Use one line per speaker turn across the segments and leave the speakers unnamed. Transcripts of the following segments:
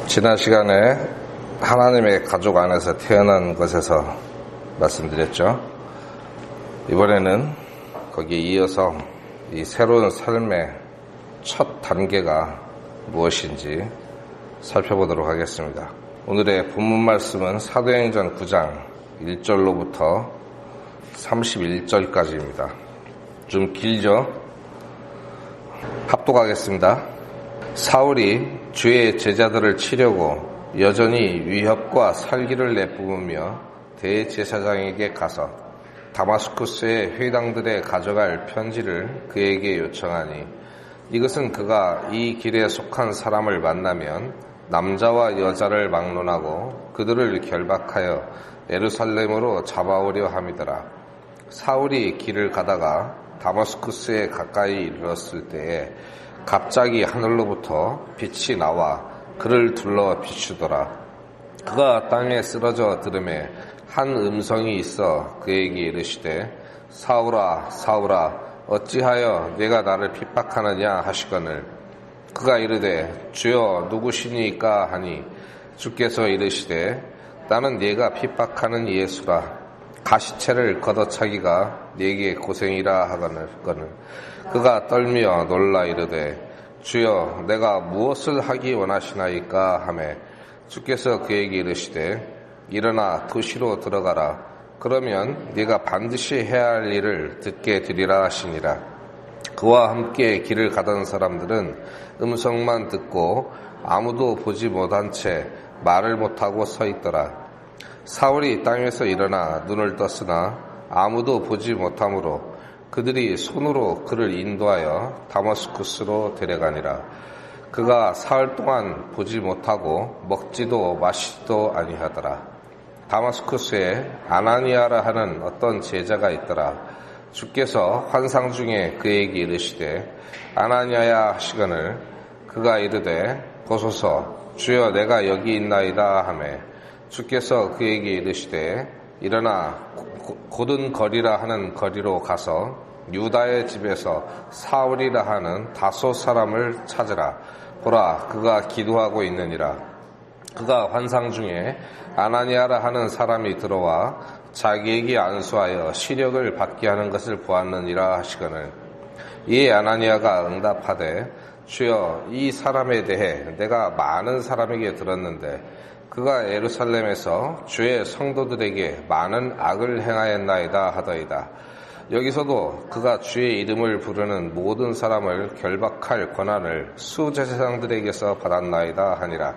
지난 시간에 하나님의 가족 안에서 태어난 것에서 말씀드렸죠. 이번에는 거기에 이어서 이 새로운 삶의 첫 단계가 무엇인지 살펴보도록 하겠습니다. 오늘의 본문 말씀은 사도행전 9장 1절로부터 31절까지입니다. 좀 길죠? 합독하겠습니다. 사울이 주의 제자들을 치려고 여전히 위협과 살기를 내뿜으며 대제사장에게 가서 다마스쿠스의 회당들에 가져갈 편지를 그에게 요청하니, 이것은 그가 이 길에 속한 사람을 만나면 남자와 여자를 막론하고 그들을 결박하여 예루살렘으로 잡아오려 함이더라. 사울이 길을 가다가 다마스쿠스에 가까이 이르렀을 때에 갑자기 하늘로부터 빛이 나와 그를 둘러 비추더라. 그가 땅에 쓰러져 들음에 한 음성이 있어 그에게 이르시되, 사울아 사울아 어찌하여 네가 나를 핍박하느냐 하시거늘. 그가 이르되, 주여 누구시니까 하니, 주께서 이르시되, 나는 네가 핍박하는 예수라. 가시체를 걷어차기가 네게 고생이라 하거늘. 그가 떨며 놀라 이르되, 주여 내가 무엇을 하기 원하시나이까 하매, 주께서 그에게 이르시되, 일어나 도시로 들어가라. 그러면 네가 반드시 해야 할 일을 듣게 되리라 하시니라. 그와 함께 길을 가던 사람들은 음성만 듣고 아무도 보지 못한 채 말을 못하고 서 있더라. 사울이 땅에서 일어나 눈을 떴으나 아무도 보지 못하므로 그들이 손으로 그를 인도하여 다마스쿠스로 데려가니라. 그가 사흘 동안 보지 못하고 먹지도 마시지도 아니하더라. 다마스쿠스에 아나니아라 하는 어떤 제자가 있더라. 주께서 환상 중에 그에게 이르시되, 아나니아야 하시거늘. 그가 이르되, 보소서 주여 내가 여기 있나이다 하매, 주께서 그에게 이르시되, 일어나 곧은 거리라 하는 거리로 가서 유다의 집에서 사울이라 하는 다소 사람을 찾으라. 보라, 그가 기도하고 있느니라. 그가 환상 중에 아나니아라 하는 사람이 들어와 자기에게 안수하여 시력을 받게 하는 것을 보았느니라 하시거늘. 이에 아나니아가 응답하되, 주여 이 사람에 대해 내가 많은 사람에게 들었는데 그가 예루살렘에서 주의 성도들에게 많은 악을 행하였나이다 하더이다. 여기서도 그가 주의 이름을 부르는 모든 사람을 결박할 권한을 수제사장들에게서 받았나이다 하니라.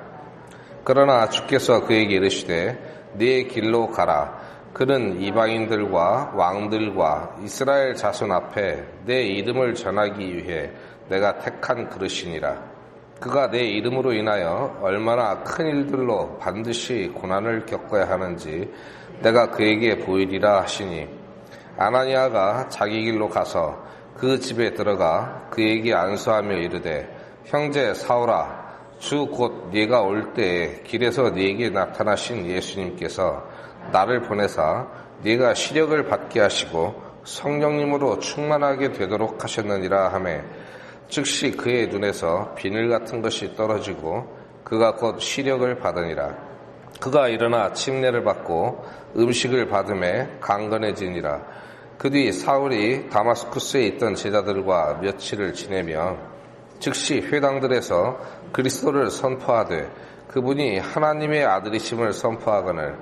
그러나 주께서 그에게 이르시되, 네 길로 가라. 그는 이방인들과 왕들과 이스라엘 자손 앞에 내 이름을 전하기 위해 내가 택한 그릇이니라. 그가 내 이름으로 인하여 얼마나 큰 일들로 반드시 고난을 겪어야 하는지 내가 그에게 보이리라 하시니, 아나니아가 자기 길로 가서 그 집에 들어가 그에게 안수하며 이르되, 형제 사울아, 주 곧 네가 올 때에 길에서 네게 나타나신 예수님께서 나를 보내사 네가 시력을 받게 하시고 성령님으로 충만하게 되도록 하셨느니라 하매, 즉시 그의 눈에서 비늘 같은 것이 떨어지고 그가 곧 시력을 받으니라. 그가 일어나 침례를 받고 음식을 받음에 강건해지니라. 그 뒤 사울이 다마스쿠스에 있던 제자들과 며칠을 지내며 즉시 회당들에서 그리스도를 선포하되 그분이 하나님의 아들이심을 선포하거늘.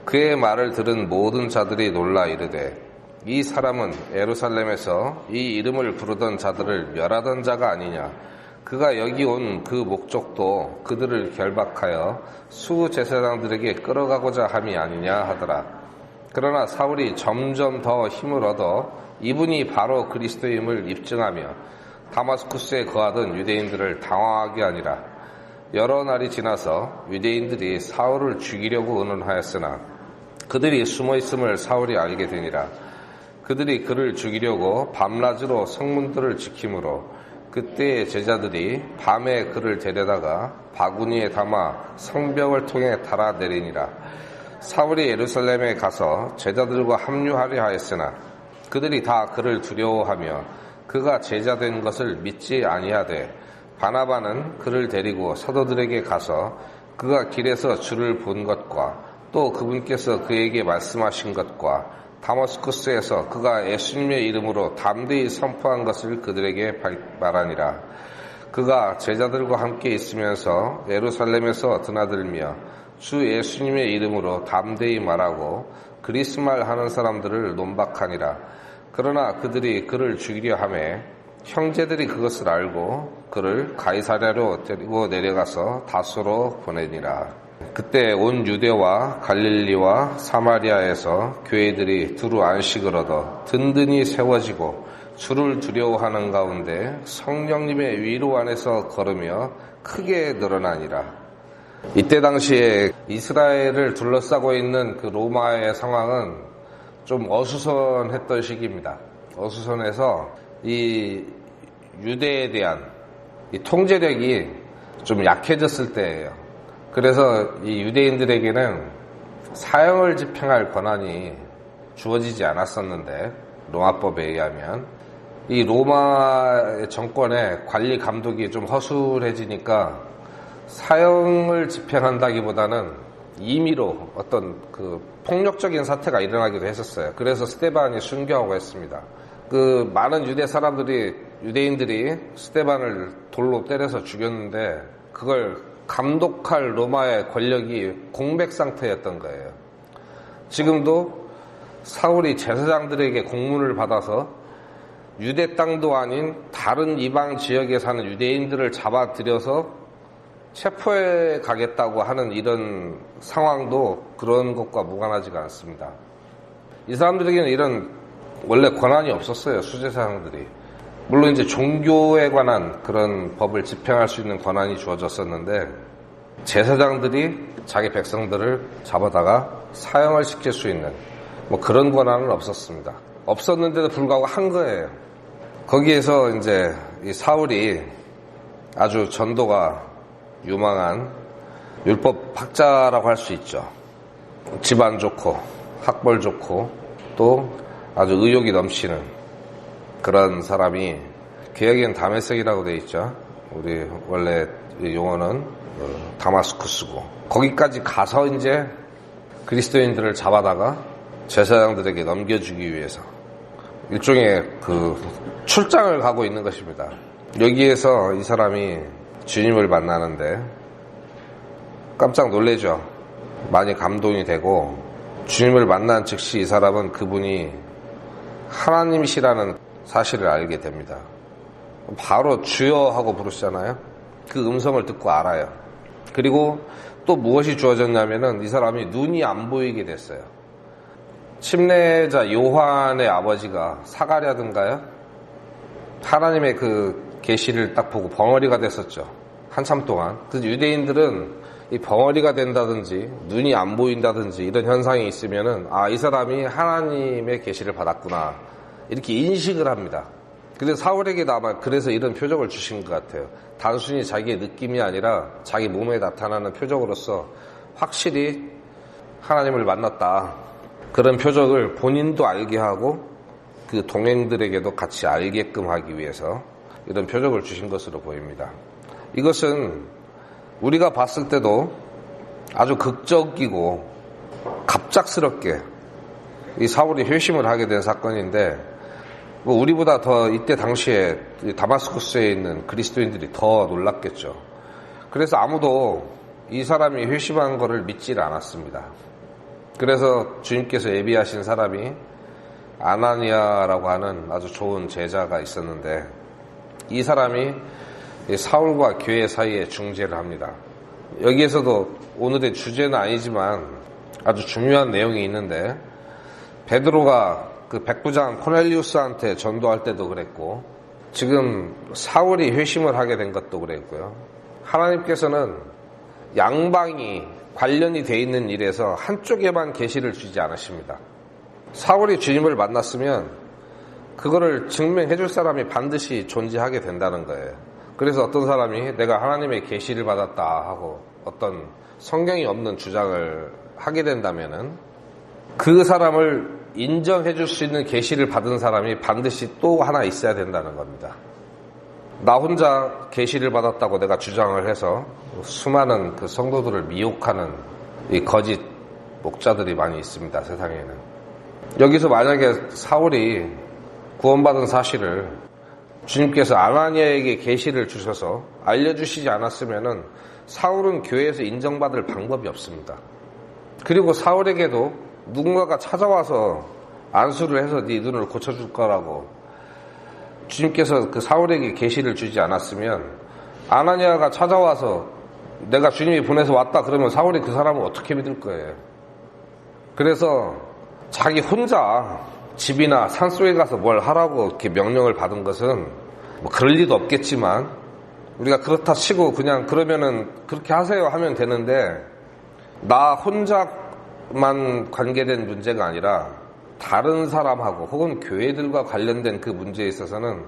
그의 말을 들은 모든 자들이 놀라 이르되, 이 사람은 예루살렘에서 이 이름을 부르던 자들을 멸하던 자가 아니냐. 그가 여기 온 그 목적도 그들을 결박하여 수제사장들에게 끌어가고자 함이 아니냐 하더라. 그러나 사울이 점점 더 힘을 얻어 이분이 바로 그리스도임을 입증하며 다마스쿠스에 거하던 유대인들을 당황하게 하니라. 여러 날이 지나서 유대인들이 사울을 죽이려고 의논하였으나 그들이 숨어있음을 사울이 알게 되니라. 그들이 그를 죽이려고 밤낮으로 성문들을 지키므로 그때의 제자들이 밤에 그를 데려다가 바구니에 담아 성벽을 통해 달아내리니라. 사울이 예루살렘에 가서 제자들과 합류하려 하였으나 그들이 다 그를 두려워하며 그가 제자된 것을 믿지 아니하되 바나바는 그를 데리고 사도들에게 가서 그가 길에서 주를 본 것과 또 그분께서 그에게 말씀하신 것과 다마스쿠스에서 그가 예수님의 이름으로 담대히 선포한 것을 그들에게 말하니라. 그가 제자들과 함께 있으면서 예루살렘에서 드나들며 주 예수님의 이름으로 담대히 말하고 그리스말 하는 사람들을 논박하니라. 그러나 그들이 그를 죽이려 하매 형제들이 그것을 알고 그를 가이사랴로 데리고 내려가서 다소로 보내니라. 그때 온 유대와 갈릴리와 사마리아에서 교회들이 두루 안식을 얻어 든든히 세워지고 주를 두려워하는 가운데 성령님의 위로 안에서 걸으며 크게 늘어나니라. 이때 당시에 이스라엘을 둘러싸고 있는 그 로마의 상황은 좀 어수선했던 시기입니다. 어수선해서 이 유대에 대한 이 통제력이 좀 약해졌을 때예요. 그래서 이 유대인들에게는 사형을 집행할 권한이 주어지지 않았었는데 로마법에 의하면 이 로마 정권의 관리 감독이 좀 허술해지니까 사형을 집행한다기보다는 임의로 어떤 그 폭력적인 사태가 일어나기도 했었어요. 그래서 스데반이 순교하고 했습니다. 그 많은 유대인들이 스데반을 돌로 때려서 죽였는데 그걸 감독할 로마의 권력이 공백 상태였던 거예요. 지금도 사울이 제사장들에게 공문을 받아서 유대 땅도 아닌 다른 이방 지역에 사는 유대인들을 잡아들여서 체포해 가겠다고 하는 이런 상황도 그런 것과 무관하지가 않습니다. 이 사람들에게는 이런 원래 권한이 없었어요. 수제사장들이. 물론 이제 종교에 관한 그런 법을 집행할 수 있는 권한이 주어졌었는데 제사장들이 자기 백성들을 잡아다가 사형을 시킬 수 있는 뭐 그런 권한은 없었습니다. 없었는데도 불구하고 한 거예요. 거기에서 이제 이 사울이 아주 전도가 유망한 율법 학자라고 할 수 있죠. 집안 좋고 학벌 좋고 또 아주 의욕이 넘치는 그런 사람이 개혁엔 다메섹이라고 되어 있죠. 우리 원래 용어는 다마스쿠스고 거기까지 가서 이제 그리스도인들을 잡아다가 제사장들에게 넘겨주기 위해서 일종의 그 출장을 가고 있는 것입니다. 여기에서 이 사람이 주님을 만나는데 깜짝 놀라죠. 많이 감동이 되고 주님을 만난 즉시 이 사람은 그분이 하나님이시라는 사실을 알게 됩니다. 바로 주여 하고 부르시잖아요. 그 음성을 듣고 알아요. 그리고 또 무엇이 주어졌냐면은 이 사람이 눈이 안 보이게 됐어요. 침례자 요한의 아버지가 사가랴든가요? 하나님의 그 계시를 딱 보고 벙어리가 됐었죠. 한참 동안. 그래서 유대인들은 이 벙어리가 된다든지 눈이 안 보인다든지 이런 현상이 있으면은 이 사람이 하나님의 계시를 받았구나 이렇게 인식을 합니다. 그래서 사울에게도 아마 그래서 이런 표적을 주신 것 같아요. 단순히 자기의 느낌이 아니라 자기 몸에 나타나는 표적으로서 확실히 하나님을 만났다. 그런 표적을 본인도 알게 하고 그 동행들에게도 같이 알게끔 하기 위해서 이런 표적을 주신 것으로 보입니다. 이것은 우리가 봤을 때도 아주 극적이고 갑작스럽게 이 사울이 회심을 하게 된 사건인데 뭐 우리보다 더 이때 당시에 다마스쿠스에 있는 그리스도인들이 더 놀랐겠죠. 그래서 아무도 이 사람이 회심한 것을 믿질 않았습니다. 그래서 주님께서 예비하신 사람이 아나니아라고 하는 아주 좋은 제자가 있었는데 이 사람이 사울과 교회 사이에 중재를 합니다. 여기에서도 오늘의 주제는 아니지만 아주 중요한 내용이 있는데 베드로가 그 백부장 코넬리우스한테 전도할 때도 그랬고 지금 사울이 회심을 하게 된 것도 그랬고요. 하나님께서는 양방이 관련이 돼 있는 일에서 한쪽에만 계시를 주지 않으십니다. 사울이 주님을 만났으면 그거를 증명해 줄 사람이 반드시 존재하게 된다는 거예요. 그래서 어떤 사람이 내가 하나님의 계시를 받았다 하고 어떤 성경이 없는 주장을 하게 된다면은 그 사람을 인정해 줄 수 있는 계시를 받은 사람이 반드시 또 하나 있어야 된다는 겁니다. 나 혼자 계시를 받았다고 내가 주장을 해서 수많은 그 성도들을 미혹하는 이 거짓 목자들이 많이 있습니다, 세상에는. 여기서 만약에 사울이 구원받은 사실을 주님께서 아나니아에게 계시를 주셔서 알려주시지 않았으면은 사울은 교회에서 인정받을 방법이 없습니다. 그리고 사울에게도 누군가가 찾아와서 안수를 해서 네 눈을 고쳐줄 거라고 주님께서 그 사울에게 계시를 주지 않았으면 아나니아가 찾아와서 내가 주님이 보내서 왔다 그러면 사울이 그 사람을 어떻게 믿을 거예요. 그래서 자기 혼자 집이나 산속에 가서 뭘 하라고 이렇게 명령을 받은 것은 뭐 그럴 리도 없겠지만 우리가 그렇다 치고 그냥 그러면은 그렇게 하세요 하면 되는데 나 혼자만 관계된 문제가 아니라 다른 사람하고 혹은 교회들과 관련된 그 문제에 있어서는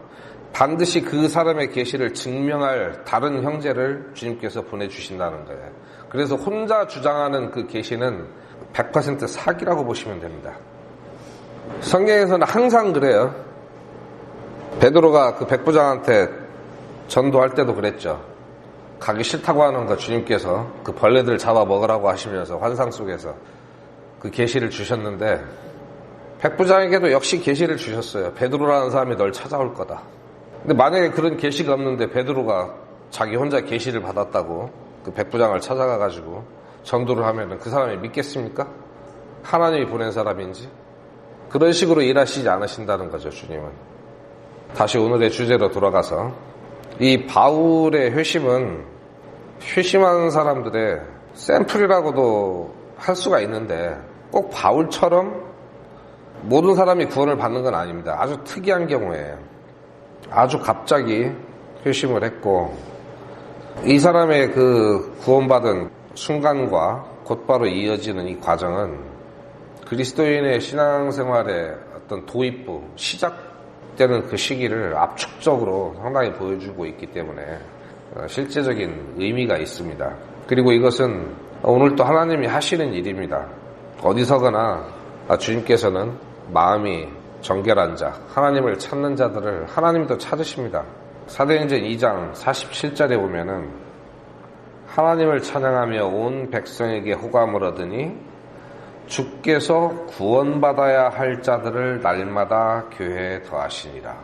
반드시 그 사람의 계시를 증명할 다른 형제를 주님께서 보내주신다는 거예요. 그래서 혼자 주장하는 그 계시는 100% 사기라고 보시면 됩니다. 성경에서는 항상 그래요. 베드로가 그 백부장한테 전도할 때도 그랬죠. 가기 싫다고 하는 거 주님께서 그 벌레들 잡아 먹으라고 하시면서 환상 속에서 그 계시를 주셨는데 백부장에게도 역시 계시를 주셨어요. 베드로라는 사람이 널 찾아올 거다. 근데 만약에 그런 계시가 없는데 베드로가 자기 혼자 계시를 받았다고 그 백부장을 찾아가가지고 전도를 하면 그 사람이 믿겠습니까? 하나님이 보낸 사람인지? 그런 식으로 일하시지 않으신다는 거죠, 주님은. 다시 오늘의 주제로 돌아가서 이 바울의 회심은 회심하는 사람들의 샘플이라고도 할 수가 있는데 꼭 바울처럼 모든 사람이 구원을 받는 건 아닙니다. 아주 특이한 경우에 아주 갑자기 회심을 했고 이 사람의 그 구원받은 순간과 곧바로 이어지는 이 과정은 그리스도인의 신앙생활의 어떤 도입부, 시작되는 그 시기를 압축적으로 상당히 보여주고 있기 때문에 실제적인 의미가 있습니다. 그리고 이것은 오늘 또 하나님이 하시는 일입니다. 어디서거나 주님께서는 마음이 정결한 자, 하나님을 찾는 자들을 하나님이 또 찾으십니다. 사도행전 2장 47절에 보면은 하나님을 찬양하며 온 백성에게 호감을 얻으니 주께서 구원받아야 할 자들을 날마다 교회에 더하시니라.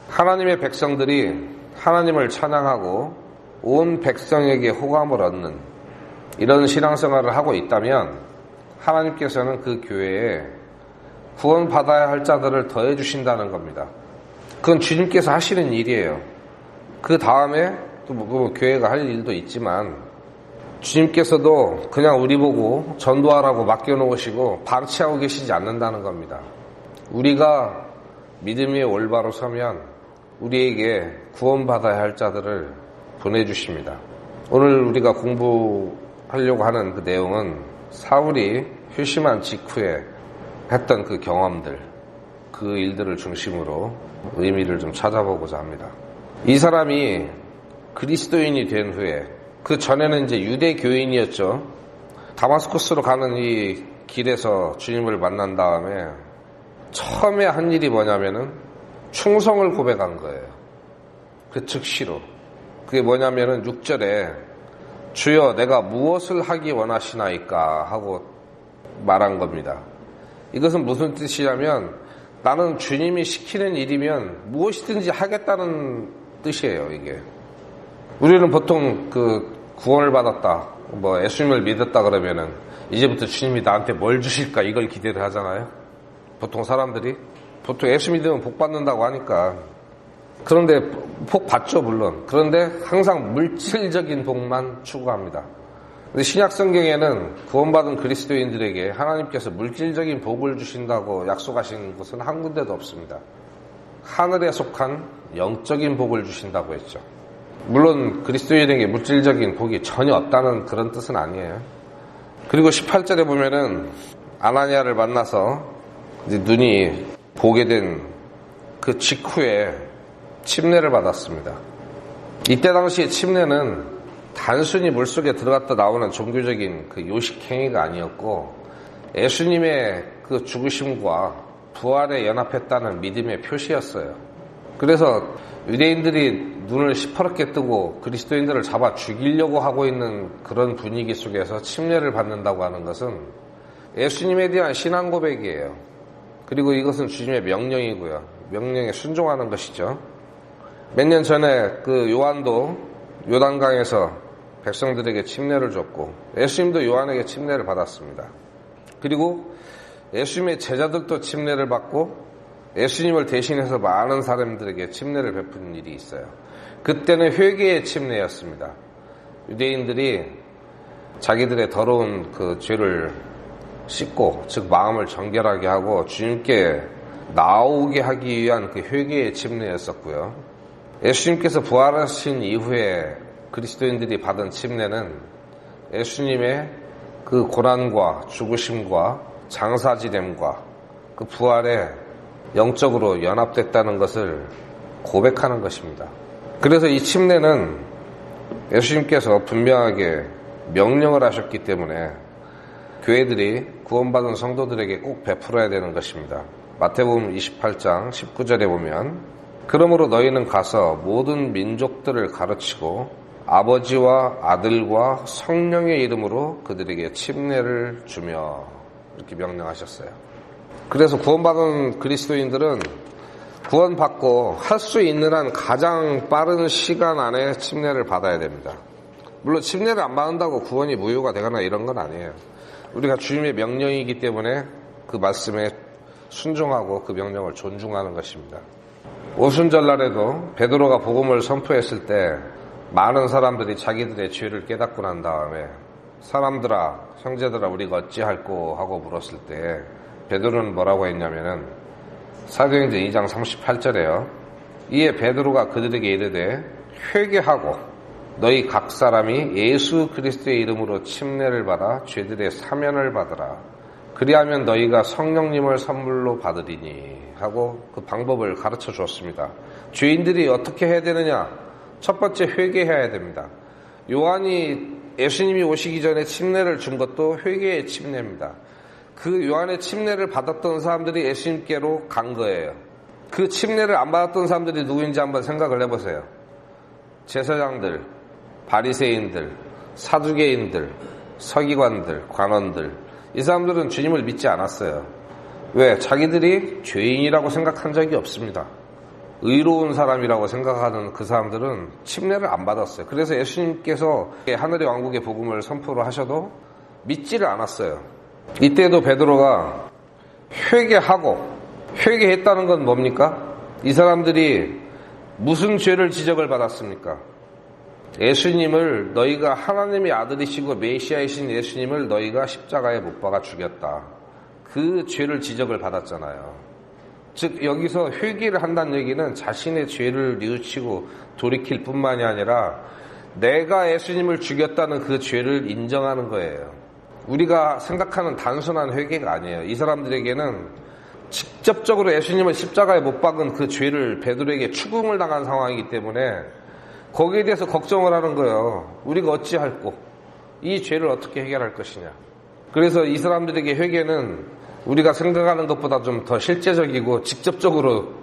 하나님의 백성들이 하나님을 찬양하고 온 백성에게 호감을 얻는 이런 신앙생활을 하고 있다면 하나님께서는 그 교회에 구원받아야 할 자들을 더해 주신다는 겁니다. 그건 주님께서 하시는 일이에요. 그 다음에 또 뭐 교회가 할 일도 있지만 주님께서도 그냥 우리 보고 전도하라고 맡겨놓으시고 방치하고 계시지 않는다는 겁니다. 우리가 믿음 위에 올바로 서면 우리에게 구원받아야 할 자들을 보내주십니다. 오늘 우리가 공부하려고 하는 그 내용은 사울이 회심한 직후에 했던 그 경험들, 그 일들을 중심으로 의미를 좀 찾아보고자 합니다. 이 사람이 그리스도인이 된 후에 그 전에는 이제 유대 교인이었죠. 다마스쿠스로 가는 이 길에서 주님을 만난 다음에 처음에 한 일이 뭐냐면은 충성을 고백한 거예요. 그 즉시로. 그게 뭐냐면은 6절에 주여 내가 무엇을 하기 원하시나이까 하고 말한 겁니다. 이것은 무슨 뜻이냐면 나는 주님이 시키는 일이면 무엇이든지 하겠다는 뜻이에요, 이게. 우리는 보통 그 구원을 받았다, 뭐 예수님을 믿었다 그러면은 이제부터 주님이 나한테 뭘 주실까 이걸 기대를 하잖아요. 보통 사람들이 보통 예수 믿으면 복 받는다고 하니까. 그런데 복 받죠, 물론. 그런데 항상 물질적인 복만 추구합니다. 근데 신약 성경에는 구원받은 그리스도인들에게 하나님께서 물질적인 복을 주신다고 약속하신 곳은 한 군데도 없습니다. 하늘에 속한 영적인 복을 주신다고 했죠. 물론 그리스도인에게 물질적인 복이 전혀 없다는 그런 뜻은 아니에요. 그리고 18절에 보면은 아나니아를 만나서 이제 눈이 보게 된 그 직후에 침례를 받았습니다. 이때 당시에 침례는 단순히 물속에 들어갔다 나오는 종교적인 그 요식 행위가 아니었고 예수님의 그 죽으심과 부활에 연합했다는 믿음의 표시였어요. 그래서 유대인들이 눈을 시퍼렇게 뜨고 그리스도인들을 잡아 죽이려고 하고 있는 그런 분위기 속에서 침례를 받는다고 하는 것은 예수님에 대한 신앙 고백이에요. 그리고 이것은 주님의 명령이고요. 명령에 순종하는 것이죠. 몇 년 전에 그 요한도 요단강에서 백성들에게 침례를 줬고 예수님도 요한에게 침례를 받았습니다. 그리고 예수님의 제자들도 침례를 받고 예수님을 대신해서 많은 사람들에게 침례를 베푸는 일이 있어요. 그때는 회개의 침례였습니다. 유대인들이 자기들의 더러운 그 죄를 씻고, 즉 마음을 정결하게 하고 주님께 나오게 하기 위한 그 회개의 침례였었고요. 예수님께서 부활하신 이후에 그리스도인들이 받은 침례는 예수님의 그 고난과 죽으심과 장사지됨과 그 부활에 영적으로 연합됐다는 것을 고백하는 것입니다. 그래서 이 침례는 예수님께서 분명하게 명령을 하셨기 때문에 교회들이 구원받은 성도들에게 꼭 베풀어야 되는 것입니다. 마태복음 28장 19절에 보면 그러므로 너희는 가서 모든 민족들을 가르치고 아버지와 아들과 성령의 이름으로 그들에게 침례를 주며 이렇게 명령하셨어요. 그래서 구원받은 그리스도인들은 구원받고 할 수 있는 한 가장 빠른 시간 안에 침례를 받아야 됩니다. 물론 침례를 안 받는다고 구원이 무효가 되거나 이런 건 아니에요. 우리가 주님의 명령이기 때문에 그 말씀에 순종하고 그 명령을 존중하는 것입니다. 오순절날에도 베드로가 복음을 선포했을 때 많은 사람들이 자기들의 죄를 깨닫고 난 다음에 사람들아, 형제들아, 우리가 어찌할꼬 하고 물었을 때 베드로는 뭐라고 했냐면은 사도행전 2장 38절에요. 이에 베드로가 그들에게 이르되 회개하고 너희 각 사람이 예수 그리스도의 이름으로 침례를 받아 죄들의 사면을 받으라. 그리하면 너희가 성령님을 선물로 받으리니 하고 그 방법을 가르쳐 주었습니다. 죄인들이 어떻게 해야 되느냐? 첫 번째 회개해야 됩니다. 요한이 예수님이 오시기 전에 침례를 준 것도 회개의 침례입니다. 그 요한의 침례를 받았던 사람들이 예수님께로 간 거예요. 그 침례를 안 받았던 사람들이 누구인지 한번 생각을 해보세요. 제사장들, 바리새인들, 사두개인들, 서기관들, 관원들, 이 사람들은 주님을 믿지 않았어요. 왜? 자기들이 죄인이라고 생각한 적이 없습니다. 의로운 사람이라고 생각하는 그 사람들은 침례를 안 받았어요. 그래서 예수님께서 하늘의 왕국의 복음을 선포를 하셔도 믿지를 않았어요. 이때도 베드로가 회개했다는 건 뭡니까? 이 사람들이 무슨 죄를 지적을 받았습니까? 예수님을 너희가 하나님의 아들이시고 메시아이신 예수님을 너희가 십자가에 못 박아 죽였다. 그 죄를 지적을 받았잖아요. 즉 여기서 회개를 한다는 얘기는 자신의 죄를 뉘우치고 돌이킬 뿐만이 아니라 내가 예수님을 죽였다는 그 죄를 인정하는 거예요. 우리가 생각하는 단순한 회개가 아니에요. 이 사람들에게는 직접적으로 예수님을 십자가에 못 박은 그 죄를 베드로에게 추궁을 당한 상황이기 때문에 거기에 대해서 걱정을 하는 거예요. 우리가 어찌할꼬? 이 죄를 어떻게 해결할 것이냐. 그래서 이 사람들에게 회개는 우리가 생각하는 것보다 좀 더 실제적이고 직접적으로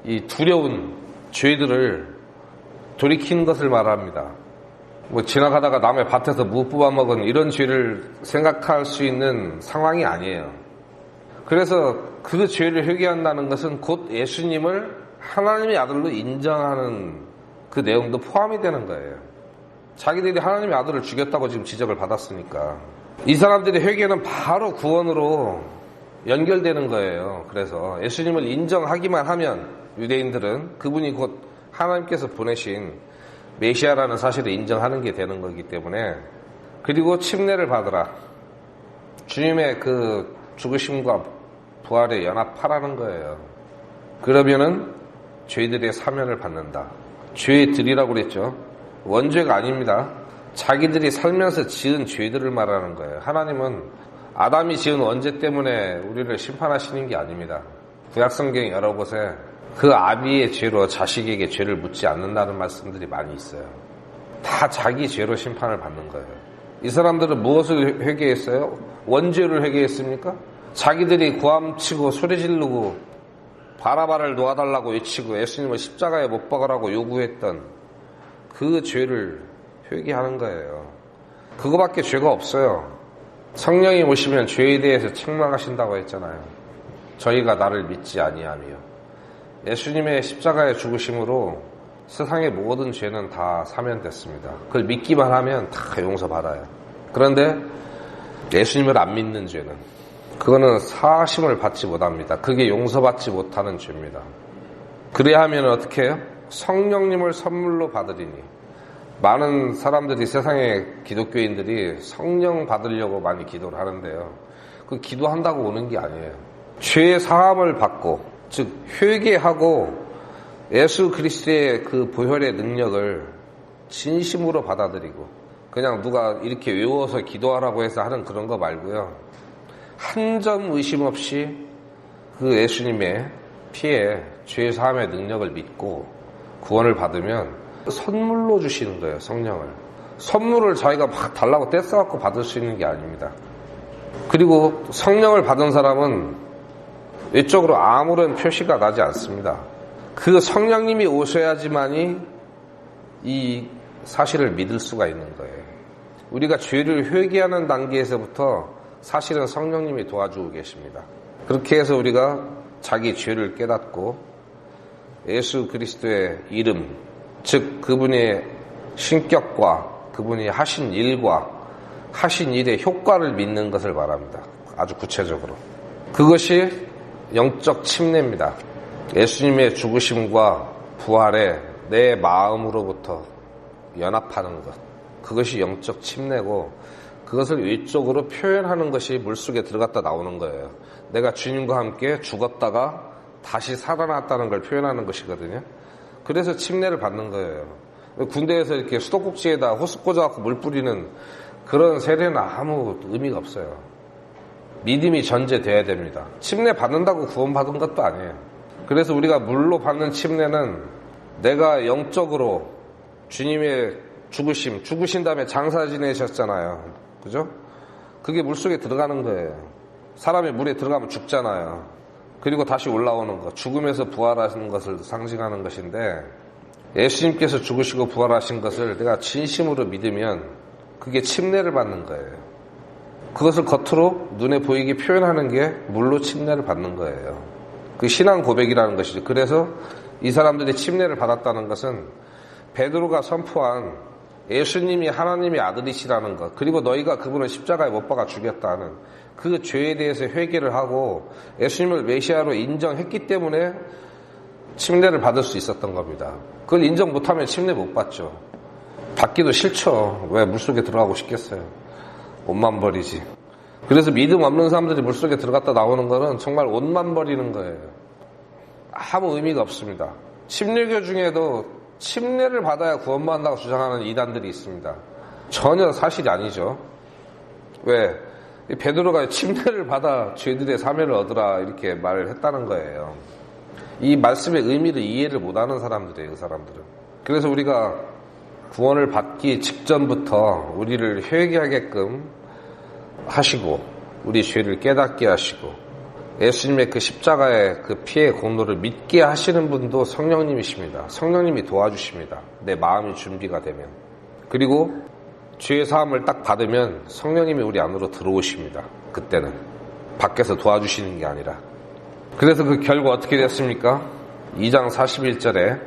이 두려운 죄들을 돌이키는 것을 말합니다. 뭐 지나가다가 남의 밭에서 무 뽑아먹은 이런 죄를 생각할 수 있는 상황이 아니에요. 그래서 그 죄를 회개한다는 것은 곧 예수님을 하나님의 아들로 인정하는 그 내용도 포함이 되는 거예요. 자기들이 하나님의 아들을 죽였다고 지금 지적을 받았으니까. 이 사람들의 회개는 바로 구원으로 연결되는 거예요. 그래서 예수님을 인정하기만 하면 유대인들은 그분이 곧 하나님께서 보내신 메시아라는 사실을 인정하는 게 되는 거기 때문에, 그리고 침례를 받으라. 주님의 그 죽으심과 부활에 연합하라는 거예요. 그러면은 죄들의 사면을 받는다. 죄들이라고 그랬죠. 원죄가 아닙니다. 자기들이 살면서 지은 죄들을 말하는 거예요. 하나님은 아담이 지은 원죄 때문에 우리를 심판하시는 게 아닙니다. 구약성경 여러 곳에 그 아비의 죄로 자식에게 죄를 묻지 않는다는 말씀들이 많이 있어요. 다 자기 죄로 심판을 받는 거예요. 이 사람들은 무엇을 회개했어요? 원죄를 회개했습니까? 자기들이 고함치고 소리 지르고 바라바를 놓아달라고 외치고 예수님을 십자가에 못 박으라고 요구했던 그 죄를 회개하는 거예요. 그거밖에 죄가 없어요. 성령이 오시면 죄에 대해서 책망하신다고 했잖아요. 저희가 나를 믿지 아니하며. 예수님의 십자가의 죽으심으로 세상의 모든 죄는 다 사면됐습니다. 그걸 믿기만 하면 다 용서받아요. 그런데 예수님을 안 믿는 죄는, 그거는 사하심을 받지 못합니다. 그게 용서받지 못하는 죄입니다. 그래야 하면 어떻게 해요? 성령님을 선물로 받으리니. 많은 사람들이, 세상의 기독교인들이 성령 받으려고 많이 기도를 하는데요. 그 기도한다고 오는 게 아니에요. 죄의 사함을 받고, 즉 회개하고 예수 그리스도의 그 보혈의 능력을 진심으로 받아들이고, 그냥 누가 이렇게 외워서 기도하라고 해서 하는 그런 거 말고요. 한 점 의심 없이 그 예수님의 피에 죄의 사함의 능력을 믿고 구원을 받으면 선물로 주시는 거예요. 성령을. 선물을 자기가 막 달라고 떼써갖고 받을 수 있는 게 아닙니다. 그리고 성령을 받은 사람은 외적으로 아무런 표시가 나지 않습니다. 그 성령님이 오셔야지만이 이 사실을 믿을 수가 있는 거예요. 우리가 죄를 회개하는 단계에서부터 사실은 성령님이 도와주고 계십니다. 그렇게 해서 우리가 자기 죄를 깨닫고 예수 그리스도의 이름, 즉 그분의 신격과 그분이 하신 일과 하신 일의 효과를 믿는 것을 말합니다. 아주 구체적으로. 그것이 영적 침례입니다. 예수님의 죽으심과 부활에 내 마음으로부터 연합하는 것. 그것이 영적 침례고, 그것을 외적으로 표현하는 것이 물속에 들어갔다 나오는 거예요. 내가 주님과 함께 죽었다가 다시 살아났다는 걸 표현하는 것이거든요. 그래서 침례를 받는 거예요. 군대에서 이렇게 수도꼭지에다 호스 꽂아갖고 물 뿌리는 그런 세례는 아무 의미가 없어요. 믿음이 전제돼야 됩니다. 침례 받는다고 구원받은 것도 아니에요. 그래서 우리가 물로 받는 침례는 내가 영적으로 주님의 죽으신 다음에 장사 지내셨잖아요. 그죠? 그게 물속에 들어가는 거예요. 사람이 물에 들어가면 죽잖아요. 그리고 다시 올라오는 것, 죽음에서 부활하시는 것을 상징하는 것인데, 예수님께서 죽으시고 부활하신 것을 내가 진심으로 믿으면 그게 침례를 받는 거예요. 그것을 겉으로 눈에 보이게 표현하는 게 물로 침례를 받는 거예요. 그 신앙 고백이라는 것이죠. 그래서 이 사람들이 침례를 받았다는 것은 베드로가 선포한 예수님이 하나님의 아들이시라는 것, 그리고 너희가 그분을 십자가에 못 박아 죽였다는 그 죄에 대해서 회개를 하고 예수님을 메시아로 인정했기 때문에 침례를 받을 수 있었던 겁니다. 그걸 인정 못하면 침례 못 받죠. 받기도 싫죠. 왜 물속에 들어가고 싶겠어요. 옷만 버리지. 그래서 믿음 없는 사람들이 물속에 들어갔다 나오는 거는 정말 옷만 버리는 거예요. 아무 의미가 없습니다. 침례교 중에도 침례를 받아야 구원받는다고 주장하는 이단들이 있습니다. 전혀 사실이 아니죠. 왜? 베드로가 침례를 받아 죄들의 사면을 얻으라 이렇게 말을 했다는 거예요. 이 말씀의 의미를 이해를 못하는 사람들이에요. 그 사람들은. 그래서 우리가 구원을 받기 직전부터 우리를 회개하게끔 하시고 우리 죄를 깨닫게 하시고 예수님의 그 십자가의 그 피의 공로를 믿게 하시는 분도 성령님이십니다. 성령님이 도와주십니다. 내 마음이 준비가 되면. 그리고 죄의 사함을 딱 받으면 성령님이 우리 안으로 들어오십니다. 그때는 밖에서 도와주시는 게 아니라. 그래서 그 결과 어떻게 됐습니까? 2장 41절에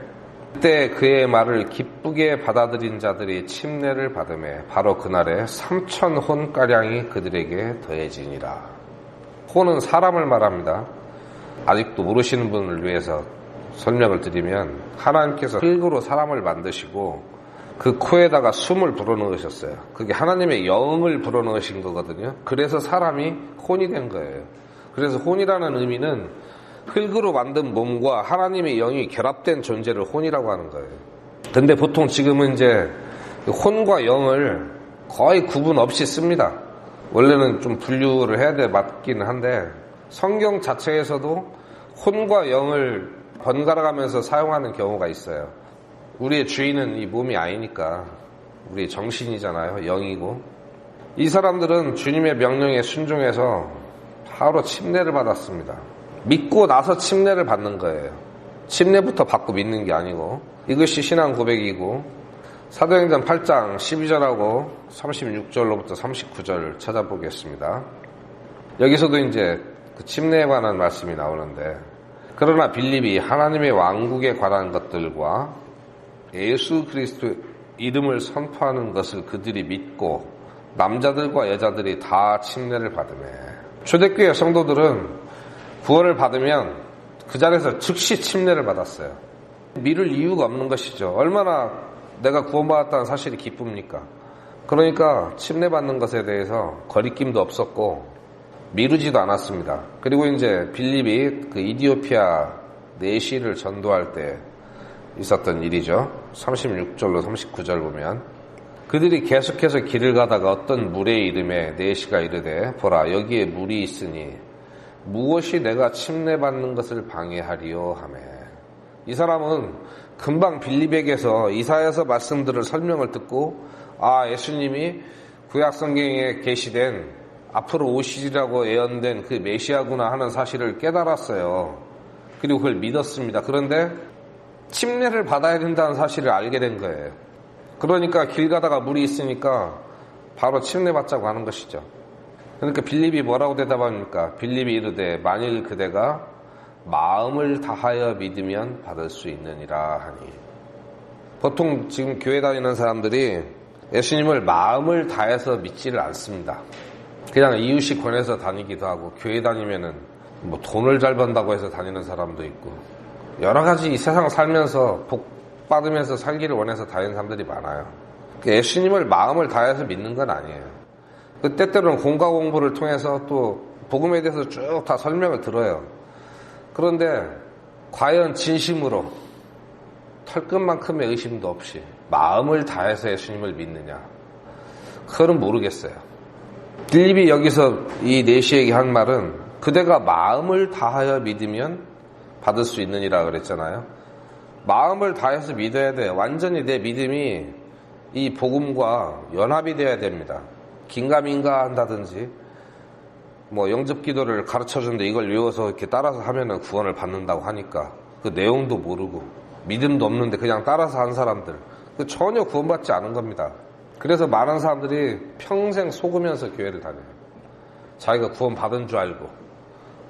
그때 그의 말을 기쁘게 받아들인 자들이 침례를 받으매 바로 그날에 3,000혼가량이 그들에게 더해지니라. 혼은 사람을 말합니다. 아직도 모르시는 분을 위해서 설명을 드리면 하나님께서 흙으로 사람을 만드시고 그 코에다가 숨을 불어넣으셨어요. 그게 하나님의 영을 불어넣으신 거거든요. 그래서 사람이 혼이 된 거예요. 그래서 혼이라는 의미는 흙으로 만든 몸과 하나님의 영이 결합된 존재를 혼이라고 하는 거예요. 근데 보통 지금은 이제 혼과 영을 거의 구분 없이 씁니다. 원래는 좀 분류를 해야 돼 맞기는 한데 성경 자체에서도 혼과 영을 번갈아가면서 사용하는 경우가 있어요. 우리의 주인은 이 몸이 아니니까 우리 정신이잖아요. 영이고. 이 사람들은 주님의 명령에 순종해서 바로 침례를 받았습니다. 믿고 나서 침례를 받는 거예요. 침례부터 받고 믿는 게 아니고, 이것이 신앙 고백이고, 사도행전 8장 12절하고 36절로부터 39절 찾아보겠습니다. 여기서도 이제 그 침례에 관한 말씀이 나오는데, 그러나 빌립이 하나님의 왕국에 관한 것들과 예수 그리스도 이름을 선포하는 것을 그들이 믿고 남자들과 여자들이 다 침례를 받으며, 초대교회 성도들은 구원을 받으면 그 자리에서 즉시 침례를 받았어요. 미룰 이유가 없는 것이죠. 얼마나 내가 구원받았다는 사실이 기쁩니까? 그러니까 침례 받는 것에 대해서 거리낌도 없었고 미루지도 않았습니다. 그리고 이제 빌립이 그 이디오피아 내시를 전도할 때 있었던 일이죠. 36절로 39절 보면, 그들이 계속해서 길을 가다가 어떤 물의 이름에 내시가 이르되 보라 여기에 물이 있으니 무엇이 내가 침례받는 것을 방해하리요 하매, 이 사람은 금방 빌립에게서 이사야서 말씀들을 설명을 듣고, 예수님이 구약 성경에 계시된 앞으로 오시리라고 예언된 그 메시아구나 하는 사실을 깨달았어요. 그리고 그걸 믿었습니다. 그런데 침례를 받아야 된다는 사실을 알게 된 거예요. 그러니까 길 가다가 물이 있으니까 바로 침례 받자고 하는 것이죠. 그러니까 빌립이 뭐라고 대답합니까? 빌립이 이르되 만일 그대가 마음을 다하여 믿으면 받을 수 있느니라 하니. 보통 지금 교회 다니는 사람들이 예수님을 마음을 다해서 믿지를 않습니다. 그냥 이웃이 권해서 다니기도 하고, 교회 다니면은 뭐 돈을 잘 번다고 해서 다니는 사람도 있고, 여러 가지 이 세상 살면서 복 받으면서 살기를 원해서 다니는 사람들이 많아요. 예수님을 마음을 다해서 믿는 건 아니에요. 그 때때로는 공과 공부를 통해서 또 복음에 대해서 쭉 다 설명을 들어요. 그런데 과연 진심으로 털끝만큼의 의심도 없이 마음을 다해서 예수님을 믿느냐, 그거는 모르겠어요. 빌립이 여기서 이 내시에게 한 말은 그대가 마음을 다하여 믿으면 받을 수 있느니라 그랬잖아요. 마음을 다해서 믿어야 돼요. 완전히 내 믿음이 이 복음과 연합이 돼야 됩니다. 긴가민가 한다든지 뭐 영접 기도를 가르쳐주는데 이걸 외워서 이렇게 따라서 하면은 구원을 받는다고 하니까 그 내용도 모르고 믿음도 없는데 그냥 따라서 한 사람들, 그 전혀 구원받지 않은 겁니다. 그래서 많은 사람들이 평생 속으면서 교회를 다녀요. 자기가 구원 받은 줄 알고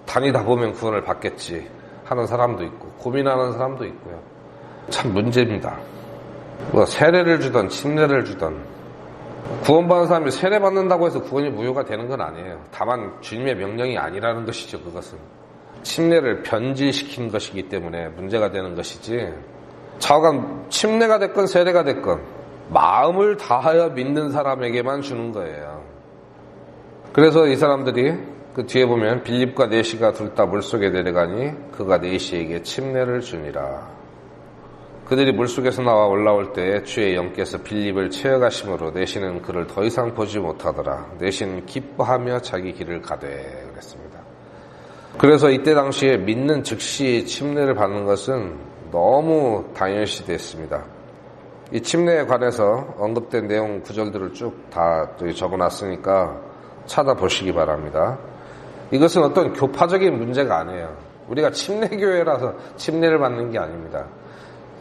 다니다 보면 구원을 받겠지 하는 사람도 있고 고민하는 사람도 있고요. 참 문제입니다. 뭐 세례를 주던 침례를 주던, 구원받은 사람이 세례 받는다고 해서 구원이 무효가 되는 건 아니에요. 다만 주님의 명령이 아니라는 것이죠. 그것은 침례를 변질시킨 것이기 때문에 문제가 되는 것이지, 좌우간 침례가 됐건 세례가 됐건 마음을 다하여 믿는 사람에게만 주는 거예요. 그래서 이 사람들이 그 뒤에 보면 빌립과 내시가 둘 다 물속에 내려가니 그가 내시에게 침례를 주니라. 그들이 물속에서 나와 올라올 때 주의 영께서 빌립을 채워가심으로 내시는 그를 더 이상 보지 못하더라. 내시는 기뻐하며 자기 길을 가되 그랬습니다. 그래서 이때 당시에 믿는 즉시 침례를 받는 것은 너무 당연시 됐습니다. 이 침례에 관해서 언급된 내용 구절들을 쭉 다 적어놨으니까 찾아보시기 바랍니다. 이것은 어떤 교파적인 문제가 아니에요. 우리가 침례교회라서 침례를 받는 게 아닙니다.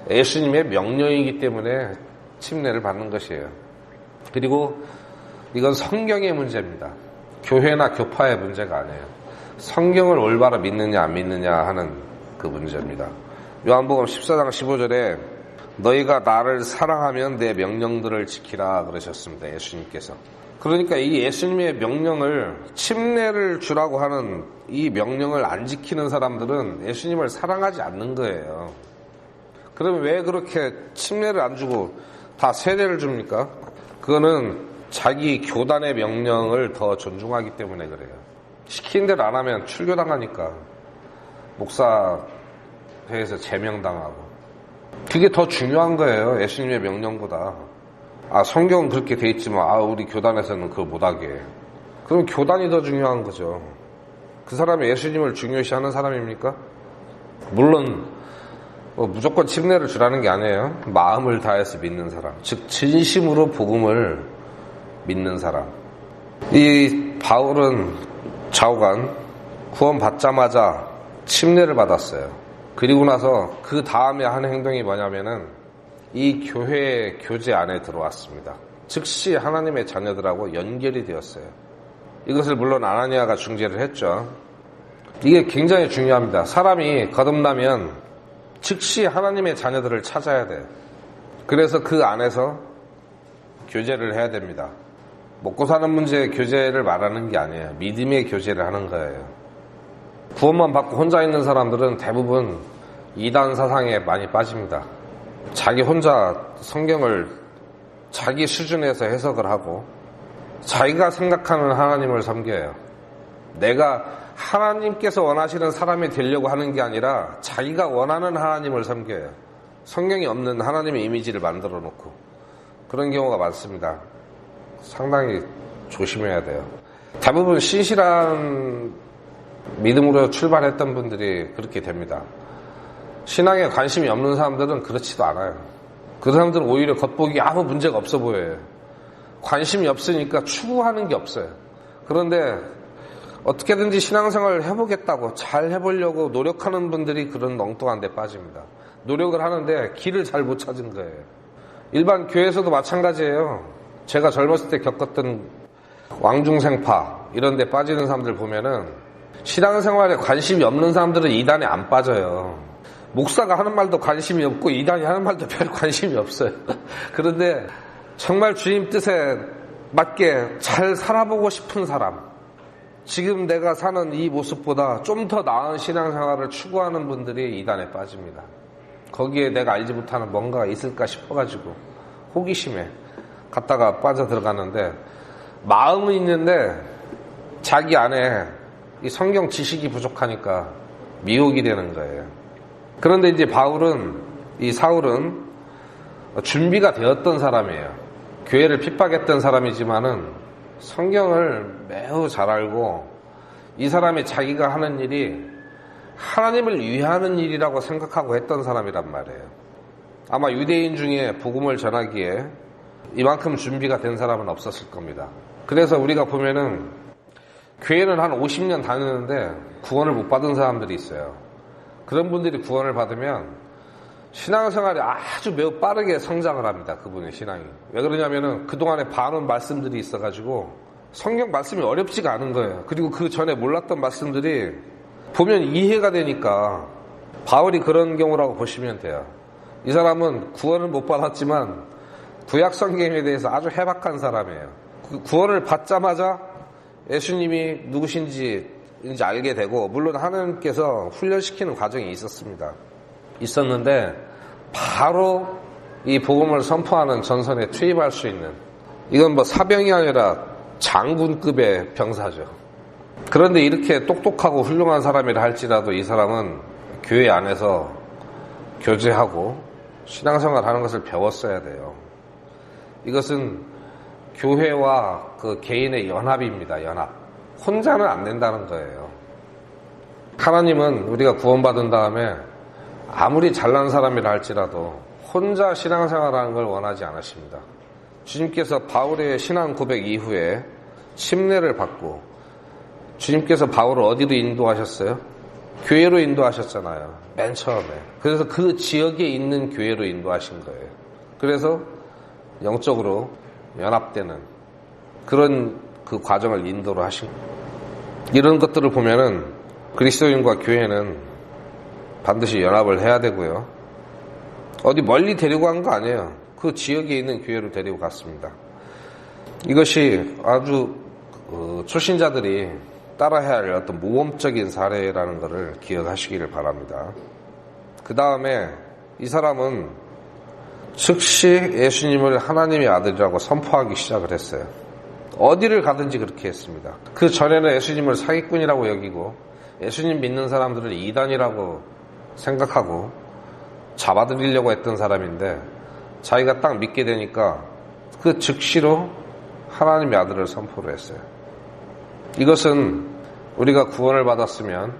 예수님의 명령이기 때문에 침례를 받는 것이에요. 그리고 이건 성경의 문제입니다. 교회나 교파의 문제가 아니에요. 성경을 올바로 믿느냐 안 믿느냐 하는 그 문제입니다. 요한복음 14장 15절에 너희가 나를 사랑하면 내 명령들을 지키라 그러셨습니다. 예수님께서. 그러니까 이 예수님의 명령을, 침례를 주라고 하는 이 명령을 안 지키는 사람들은 예수님을 사랑하지 않는 거예요. 그러면 왜 그렇게 침례를 안 주고 다 세례를 줍니까? 그거는 자기 교단의 명령을 더 존중하기 때문에 그래요. 시킨 대로 안 하면 출교당하니까 목사회에서 제명당하고. 그게 더 중요한 거예요. 예수님의 명령보다. 성경은 그렇게 돼 있지만 우리 교단에서는 그걸 못하게. 그럼 교단이 더 중요한 거죠. 그 사람이 예수님을 중요시하는 사람입니까? 물론 무조건 침례를 주라는 게 아니에요. 마음을 다해서 믿는 사람, 즉 진심으로 복음을 믿는 사람. 이 바울은 좌우간 구원 받자마자 침례를 받았어요. 그리고 나서 그 다음에 한 행동이 뭐냐면은 이 교회의 교제 안에 들어왔습니다. 즉시 하나님의 자녀들하고 연결이 되었어요. 이것을 물론 아나니아가 중재를 했죠. 이게 굉장히 중요합니다. 사람이 거듭나면 즉시 하나님의 자녀들을 찾아야 돼요. 그래서 그 안에서 교제를 해야 됩니다. 먹고 사는 문제의 교제를 말하는 게 아니에요. 믿음의 교제를 하는 거예요. 구원만 받고 혼자 있는 사람들은 대부분 이단 사상에 많이 빠집니다. 자기 혼자 성경을 자기 수준에서 해석을 하고 자기가 생각하는 하나님을 섬겨요. 내가 하나님께서 원하시는 사람이 되려고 하는 게 아니라 자기가 원하는 하나님을 섬겨요. 성경이 없는 하나님의 이미지를 만들어 놓고 그런 경우가 많습니다. 상당히 조심해야 돼요. 대부분 신실한 믿음으로 출발했던 분들이 그렇게 됩니다. 신앙에 관심이 없는 사람들은 그렇지도 않아요. 그 사람들은 오히려 겉보기 아무 문제가 없어 보여요. 관심이 없으니까 추구하는 게 없어요. 그런데 어떻게든지 신앙생활을 해보겠다고 잘 해보려고 노력하는 분들이 그런 엉뚱한 데 빠집니다. 노력을 하는데 길을 잘 못 찾은 거예요. 일반 교회에서도 마찬가지예요. 제가 젊었을 때 겪었던 왕중생파 이런 데 빠지는 사람들 보면은 신앙생활에 관심이 없는 사람들은 이단에 안 빠져요. 목사가 하는 말도 관심이 없고 이단이 하는 말도 별 관심이 없어요. 그런데 정말 주님 뜻에 맞게 잘 살아보고 싶은 사람, 지금 내가 사는 이 모습보다 좀 더 나은 신앙생활을 추구하는 분들이 이단에 빠집니다. 거기에 내가 알지 못하는 뭔가가 있을까 싶어가지고 호기심에 갔다가 빠져들어가는데 마음은 있는데 자기 안에 이 성경 지식이 부족하니까 미혹이 되는 거예요. 그런데 이제 이 사울은 준비가 되었던 사람이에요. 교회를 핍박했던 사람이지만은 성경을 매우 잘 알고 이 사람이 자기가 하는 일이 하나님을 위하는 일이라고 생각하고 했던 사람이란 말이에요. 아마 유대인 중에 복음을 전하기에 이만큼 준비가 된 사람은 없었을 겁니다. 그래서 우리가 보면은 교회는 한 50년 다니는데 구원을 못 받은 사람들이 있어요. 그런 분들이 구원을 받으면 신앙생활이 아주 매우 빠르게 성장을 합니다. 그분의 신앙이. 왜 그러냐면은 그동안에 봐놓은 말씀들이 있어가지고 성경 말씀이 어렵지가 않은 거예요. 그리고 그 전에 몰랐던 말씀들이 보면 이해가 되니까 바울이 그런 경우라고 보시면 돼요. 이 사람은 구원을 못 받았지만 구약 성경에 대해서 아주 해박한 사람이에요. 구원을 받자마자 예수님이 누구신지 알게 되고, 물론 하나님께서 훈련시키는 과정이 있었는데 바로 이 복음을 선포하는 전선에 투입할 수 있는, 이건 뭐 사병이 아니라 장군급의 병사죠. 그런데 이렇게 똑똑하고 훌륭한 사람이라 할지라도 이 사람은 교회 안에서 교제하고 신앙생활 하는 것을 배웠어야 돼요. 이것은 교회와 그 개인의 연합입니다. 연합. 혼자는 안 된다는 거예요. 하나님은 우리가 구원받은 다음에 아무리 잘난 사람이라 할지라도 혼자 신앙생활하는 걸 원하지 않으십니다. 주님께서 바울의 신앙 고백 이후에 침례를 받고, 주님께서 바울을 어디로 인도하셨어요? 교회로 인도하셨잖아요. 맨 처음에. 그래서 그 지역에 있는 교회로 인도하신 거예요. 그래서 영적으로 연합되는 그런 그 과정을 인도를 하신 거예요. 이런 것들을 보면은 그리스도인과 교회는 반드시 연합을 해야 되고요. 어디 멀리 데리고 간 거 아니에요. 그 지역에 있는 교회로 데리고 갔습니다. 이것이 아주 초신자들이 따라해야 할 어떤 모범적인 사례라는 것을 기억하시기를 바랍니다. 그 다음에 이 사람은 즉시 예수님을 하나님의 아들이라고 선포하기 시작을 했어요. 어디를 가든지 그렇게 했습니다. 그 전에는 예수님을 사기꾼이라고 여기고 예수님 믿는 사람들을 이단이라고 생각하고 잡아들이려고 했던 사람인데, 자기가 딱 믿게 되니까 그 즉시로 하나님의 아들을 선포를 했어요. 이것은 우리가 구원을 받았으면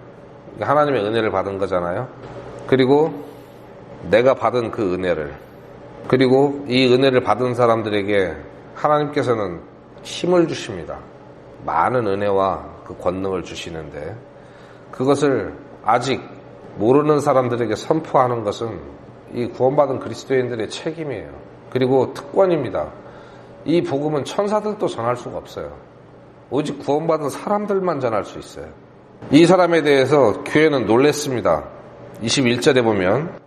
하나님의 은혜를 받은 거잖아요. 그리고 내가 받은 그 은혜를, 그리고 이 은혜를 받은 사람들에게 하나님께서는 힘을 주십니다. 많은 은혜와 그 권능을 주시는데 그것을 아직 모르는 사람들에게 선포하는 것은 이 구원받은 그리스도인들의 책임이에요. 그리고 특권입니다. 이 복음은 천사들도 전할 수가 없어요. 오직 구원받은 사람들만 전할 수 있어요. 이 사람에 대해서 교회는 놀랬습니다. 21절에 보면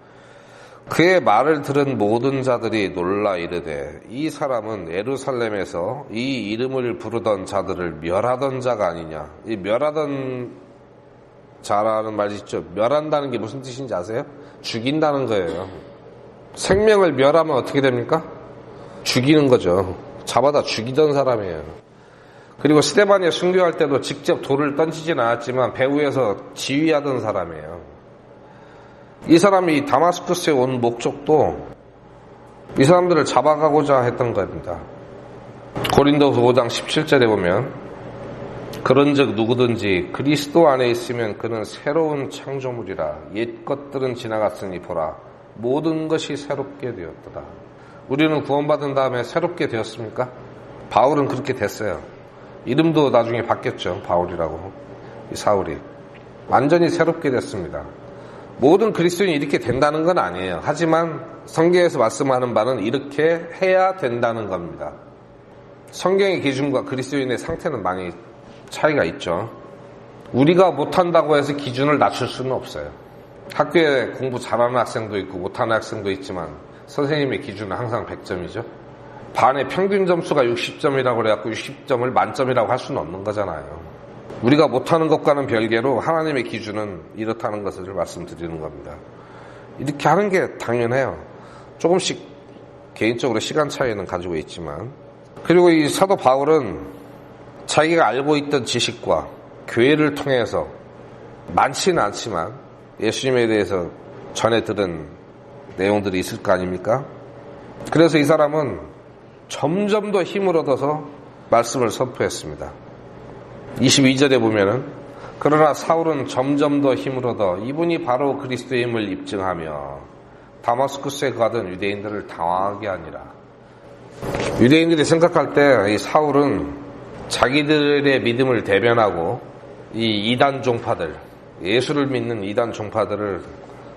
그의 말을 들은 모든 자들이 놀라 이르되 이 사람은 예루살렘에서 이 이름을 부르던 자들을 멸하던 자가 아니냐. 이 멸하던 자라는 말이 있죠. 멸한다는 게 무슨 뜻인지 아세요? 죽인다는 거예요. 생명을 멸하면 어떻게 됩니까? 죽이는 거죠. 잡아다 죽이던 사람이에요. 그리고 스데반이 순교할 때도 직접 돌을 던지진 않았지만 배후에서 지휘하던 사람이에요. 이 사람이 다마스쿠스에 온 목적도 이 사람들을 잡아가고자 했던 겁니다. 고린도서 5장 17절에 보면 그런즉 누구든지 그리스도 안에 있으면 그는 새로운 창조물이라 옛 것들은 지나갔으니 보라 모든 것이 새롭게 되었더라. 우리는 구원받은 다음에 새롭게 되었습니까? 바울은 그렇게 됐어요. 이름도 나중에 바뀌었죠. 바울이라고. 이 사울이 완전히 새롭게 됐습니다. 모든 그리스도인이 이렇게 된다는 건 아니에요. 하지만 성경에서 말씀하는 바는 이렇게 해야 된다는 겁니다. 성경의 기준과 그리스도인의 상태는 많이 차이가 있죠. 우리가 못한다고 해서 기준을 낮출 수는 없어요. 학교에 공부 잘하는 학생도 있고 못하는 학생도 있지만 선생님의 기준은 항상 100점이죠. 반의 평균 점수가 60점이라고 그래갖고 60점을 만점이라고 할 수는 없는 거잖아요. 우리가 못하는 것과는 별개로 하나님의 기준은 이렇다는 것을 말씀드리는 겁니다. 이렇게 하는 게 당연해요. 조금씩 개인적으로 시간 차이는 가지고 있지만. 그리고 이 사도 바울은 자기가 알고 있던 지식과 교회를 통해서 많지는 않지만 예수님에 대해서 전해 들은 내용들이 있을 거 아닙니까? 그래서 이 사람은 점점 더 힘을 얻어서 말씀을 선포했습니다. 22절에 보면은 그러나 사울은 점점 더 힘을 얻어 이분이 바로 그리스도의 힘을 입증하며 다마스쿠스에 가던 유대인들을 당황하게 하니라. 유대인들이 생각할 때 이 사울은 자기들의 믿음을 대변하고 이 이단 종파들, 예수를 믿는 이단 종파들을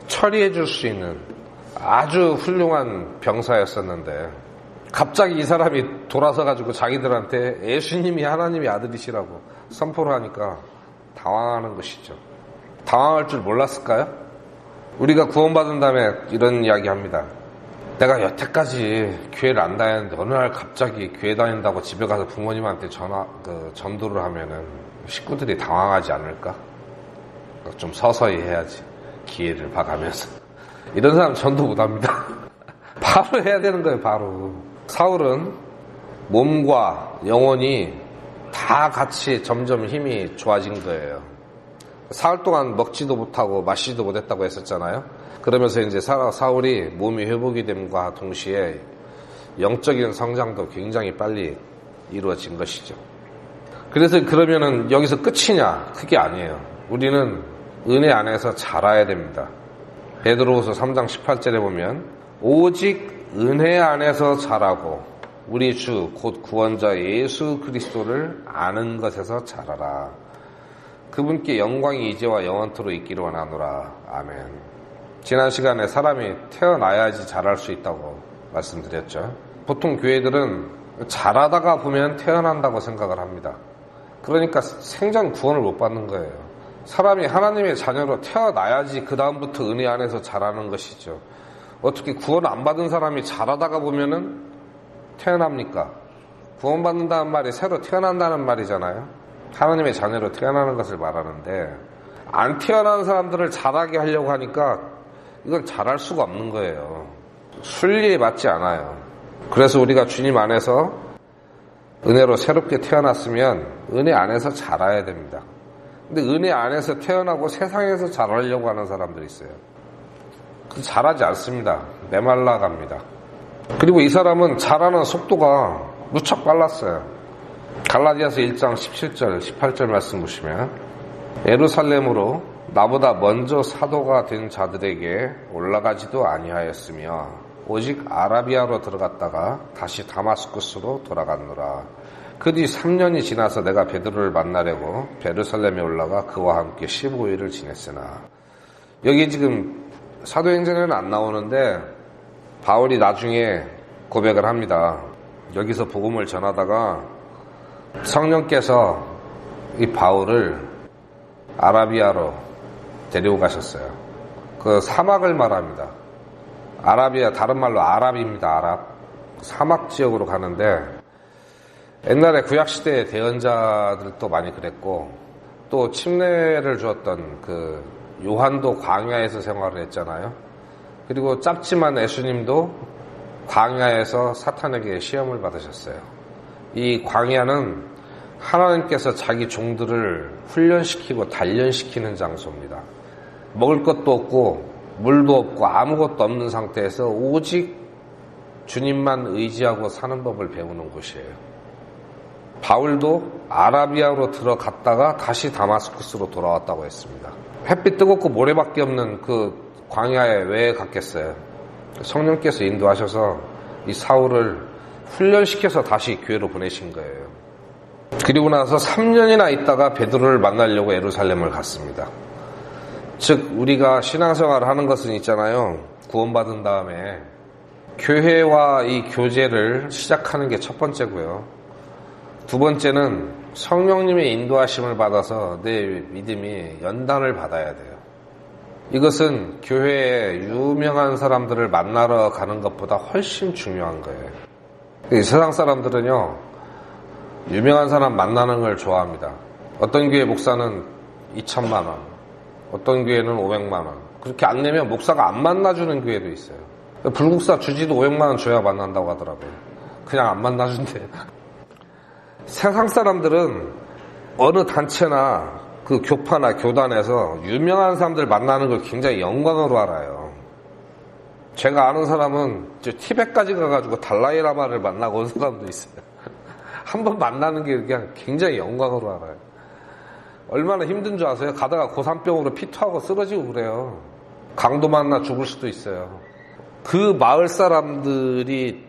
처리해 줄 수 있는 아주 훌륭한 병사였었는데 갑자기 이 사람이 돌아서 가지고 자기들한테 예수님이 하나님의 아들이시라고 선포를 하니까 당황하는 것이죠. 당황할 줄 몰랐을까요? 우리가 구원받은 다음에 이런 이야기 합니다. 내가 여태까지 교회를 안 다녔는데 어느 날 갑자기 교회 다닌다고 집에 가서 부모님한테 전도를 하면은 식구들이 당황하지 않을까? 좀 서서히 해야지. 기회를 봐가면서. 이런 사람 전도 못합니다. 바로 해야 되는 거예요. 바로. 사울은 몸과 영혼이 다 같이 점점 힘이 좋아진 거예요. 사흘 동안 먹지도 못하고 마시지도 못했다고 했었잖아요. 그러면서 이제 사울이 몸이 회복이 됨과 동시에 영적인 성장도 굉장히 빨리 이루어진 것이죠. 그래서 그러면은 여기서 끝이냐? 그게 아니에요. 우리는 은혜 안에서 자라야 됩니다. 베드로후서 3장 18절에 보면 오직 은혜 안에서 자라고 우리 주 곧 구원자 예수 그리스도를 아는 것에서 자라라. 그분께 영광이 이제와 영원토록 있기를 원하노라. 아멘. 지난 시간에 사람이 태어나야지 자랄 수 있다고 말씀드렸죠. 보통 교회들은 자라다가 보면 태어난다고 생각을 합니다. 그러니까 생전 구원을 못 받는 거예요. 사람이 하나님의 자녀로 태어나야지 그 다음부터 은혜 안에서 자라는 것이죠. 어떻게 구원 안 받은 사람이 자라다가 보면은 태어납니까? 구원받는다는 말이 새로 태어난다는 말이잖아요. 하나님의 자녀로 태어나는 것을 말하는데 안 태어난 사람들을 자라게 하려고 하니까 이건 자랄 수가 없는 거예요. 순리에 맞지 않아요. 그래서 우리가 주님 안에서 은혜로 새롭게 태어났으면 은혜 안에서 자라야 됩니다. 근데 은혜 안에서 태어나고 세상에서 자라려고 하는 사람들이 있어요. 자라지 않습니다. 메말라 갑니다. 그리고 이 사람은 자라는 속도가 무척 빨랐어요. 갈라디아서 1장 17절, 18절 말씀 보시면 예루살렘으로 나보다 먼저 사도가 된 자들에게 올라가지도 아니하였으며 오직 아라비아로 들어갔다가 다시 다마스쿠스로 돌아갔노라. 그 뒤 3년이 지나서 내가 베드로를 만나려고 베르살렘에 올라가 그와 함께 15일을 지냈으나. 여기 지금 사도행전에는 안 나오는데 바울이 나중에 고백을 합니다. 여기서 복음을 전하다가 성령께서 이 바울을 아라비아로 데리고 가셨어요. 그 사막을 말합니다. 아라비아, 다른 말로 아랍입니다. 아랍. 사막 지역으로 가는데 옛날에 구약시대의 대언자들도 많이 그랬고 또 침례를 주었던 그 요한도 광야에서 생활을 했잖아요. 그리고 짭지만 예수님도 광야에서 사탄에게 시험을 받으셨어요. 이 광야는 하나님께서 자기 종들을 훈련시키고 단련시키는 장소입니다. 먹을 것도 없고 물도 없고 아무것도 없는 상태에서 오직 주님만 의지하고 사는 법을 배우는 곳이에요. 바울도 아라비아로 들어갔다가 다시 다마스쿠스로 돌아왔다고 했습니다. 햇빛 뜨겁고 모래밖에 없는 그 광야에 왜 갔겠어요? 성령께서 인도하셔서 이 사울을 훈련시켜서 다시 교회로 보내신 거예요. 그리고 나서 3년이나 있다가 베드로를 만나려고 예루살렘을 갔습니다. 즉 우리가 신앙생활을 하는 것은 있잖아요. 구원받은 다음에 교회와 이 교제를 시작하는 게 첫 번째고요. 두 번째는 성령님의 인도하심을 받아서 내 믿음이 연단을 받아야 돼요. 이것은 교회에 유명한 사람들을 만나러 가는 것보다 훨씬 중요한 거예요. 세상 사람들은요, 유명한 사람 만나는 걸 좋아합니다. 어떤 교회 목사는 2천만 원, 어떤 교회는 500만 원. 그렇게 안 내면 목사가 안 만나주는 교회도 있어요. 불국사 주지도 500만 원 줘야 만난다고 하더라고요. 그냥 안 만나준대요. 세상 사람들은 어느 단체나 그 교파나 교단에서 유명한 사람들 만나는 걸 굉장히 영광으로 알아요. 제가 아는 사람은 티벳까지 가가지고 달라이라마를 만나고 온 사람도 있어요. 한번 만나는 게 그냥 굉장히 영광으로 알아요. 얼마나 힘든 줄 아세요? 가다가 고산병으로 피토하고 쓰러지고 그래요. 강도 만나 죽을 수도 있어요. 그 마을 사람들이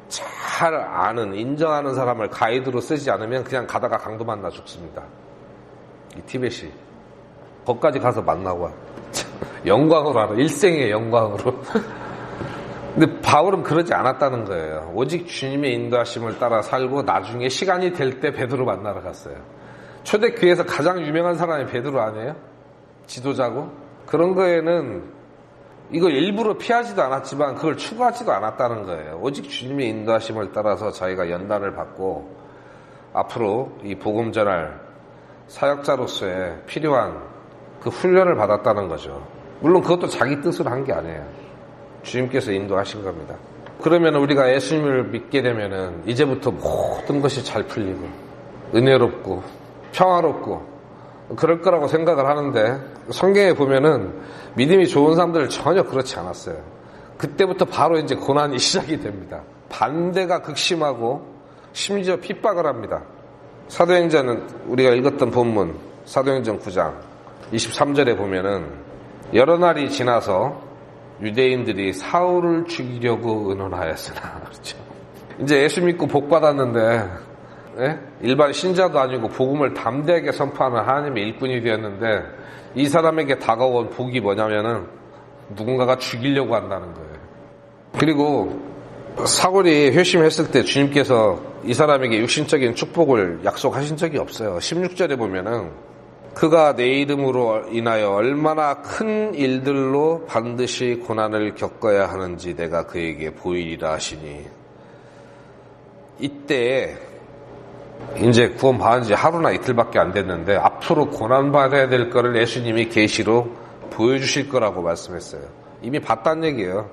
잘 아는, 인정하는 사람을 가이드로 쓰지 않으면 그냥 가다가 강도 만나 죽습니다. 이 티벳이. 거기까지 가서 만나고 와요. 영광으로 알아. 일생의 영광으로. 근데 바울은 그러지 않았다는 거예요. 오직 주님의 인도하심을 따라 살고 나중에 시간이 될 때 베드로 만나러 갔어요. 초대교회에서 가장 유명한 사람이 베드로 아니에요? 지도자고? 그런 거에는 이걸 일부러 피하지도 않았지만 그걸 추구하지도 않았다는 거예요. 오직 주님의 인도하심을 따라서 자기가 연단을 받고 앞으로 이 복음 전할 사역자로서의 필요한 그 훈련을 받았다는 거죠. 물론 그것도 자기 뜻으로 한 게 아니에요. 주님께서 인도하신 겁니다. 그러면 우리가 예수님을 믿게 되면은 이제부터 모든 것이 잘 풀리고 은혜롭고 평화롭고 그럴 거라고 생각을 하는데 성경에 보면은 믿음이 좋은 사람들은 전혀 그렇지 않았어요. 그때부터 바로 이제 고난이 시작이 됩니다. 반대가 극심하고 심지어 핍박을 합니다. 사도행전은 우리가 읽었던 본문 사도행전 9장 23절에 보면은 여러 날이 지나서 유대인들이 사울을 죽이려고 의논하였으나 그렇죠. 이제 예수 믿고 복 받았는데 일반 신자도 아니고 복음을 담대하게 선포하는 하나님의 일꾼이 되었는데 이 사람에게 다가온 복이 뭐냐면은 누군가가 죽이려고 한다는 거예요. 그리고 사울이 회심했을 때 주님께서 이 사람에게 육신적인 축복을 약속하신 적이 없어요. 16절에 보면은 그가 내 이름으로 인하여 얼마나 큰 일들로 반드시 고난을 겪어야 하는지 내가 그에게 보이리라 하시니 이때 이제 구원 받은 지 하루나 이틀밖에 안 됐는데 앞으로 고난 받아야 될 거를 예수님이 계시로 보여주실 거라고 말씀했어요. 이미 봤다는 얘기예요.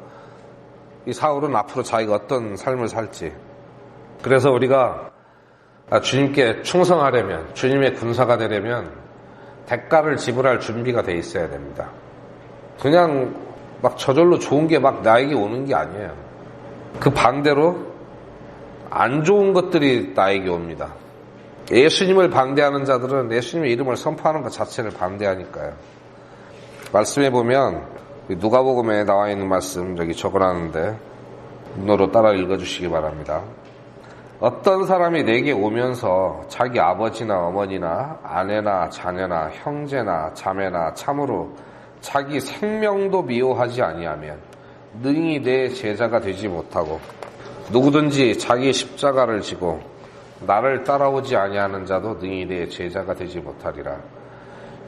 이 사울은 앞으로 자기가 어떤 삶을 살지. 그래서 우리가 주님께 충성하려면, 주님의 군사가 되려면 대가를 지불할 준비가 돼 있어야 됩니다. 그냥 막 저절로 좋은 게 막 나에게 오는 게 아니에요. 그 반대로 안 좋은 것들이 나에게 옵니다. 예수님을 반대하는 자들은 예수님의 이름을 선포하는 것 자체를 반대하니까요. 말씀해 보면 누가복음에 나와 있는 말씀 여기 적어놨는데 눈으로 따라 읽어주시기 바랍니다. 어떤 사람이 내게 오면서 자기 아버지나 어머니나 아내나 자녀나 형제나 자매나 참으로 자기 생명도 미워하지 아니하면 능히 내 제자가 되지 못하고, 누구든지 자기 십자가를 지고 나를 따라오지 아니하는 자도 능히 내 제자가 되지 못하리라.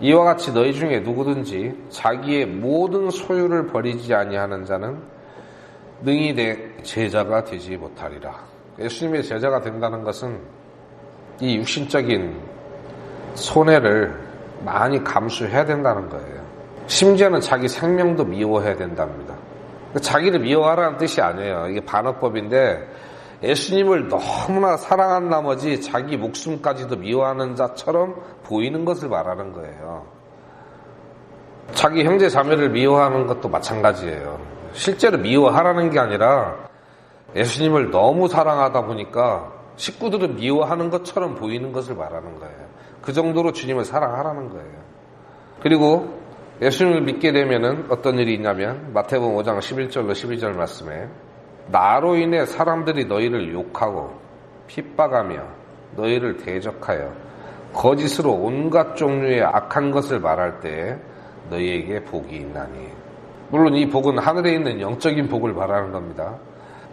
이와 같이 너희 중에 누구든지 자기의 모든 소유를 버리지 아니하는 자는 능히 내 제자가 되지 못하리라. 예수님의 제자가 된다는 것은 이 육신적인 손해를 많이 감수해야 된다는 거예요. 심지어는 자기 생명도 미워해야 된답니다. 자기를 미워하라는 뜻이 아니에요. 이게 반어법인데, 예수님을 너무나 사랑한 나머지 자기 목숨까지도 미워하는 자처럼 보이는 것을 말하는 거예요. 자기 형제 자매를 미워하는 것도 마찬가지예요. 실제로 미워하라는 게 아니라 예수님을 너무 사랑하다 보니까 식구들은 미워하는 것처럼 보이는 것을 말하는 거예요. 그 정도로 주님을 사랑하라는 거예요. 그리고 예수님을 믿게 되면은 어떤 일이 있냐면, 마태복음 5장 11절로 12절 말씀에 나로 인해 사람들이 너희를 욕하고 핍박하며 너희를 대적하여 거짓으로 온갖 종류의 악한 것을 말할 때에 너희에게 복이 있나니. 물론 이 복은 하늘에 있는 영적인 복을 말하는 겁니다.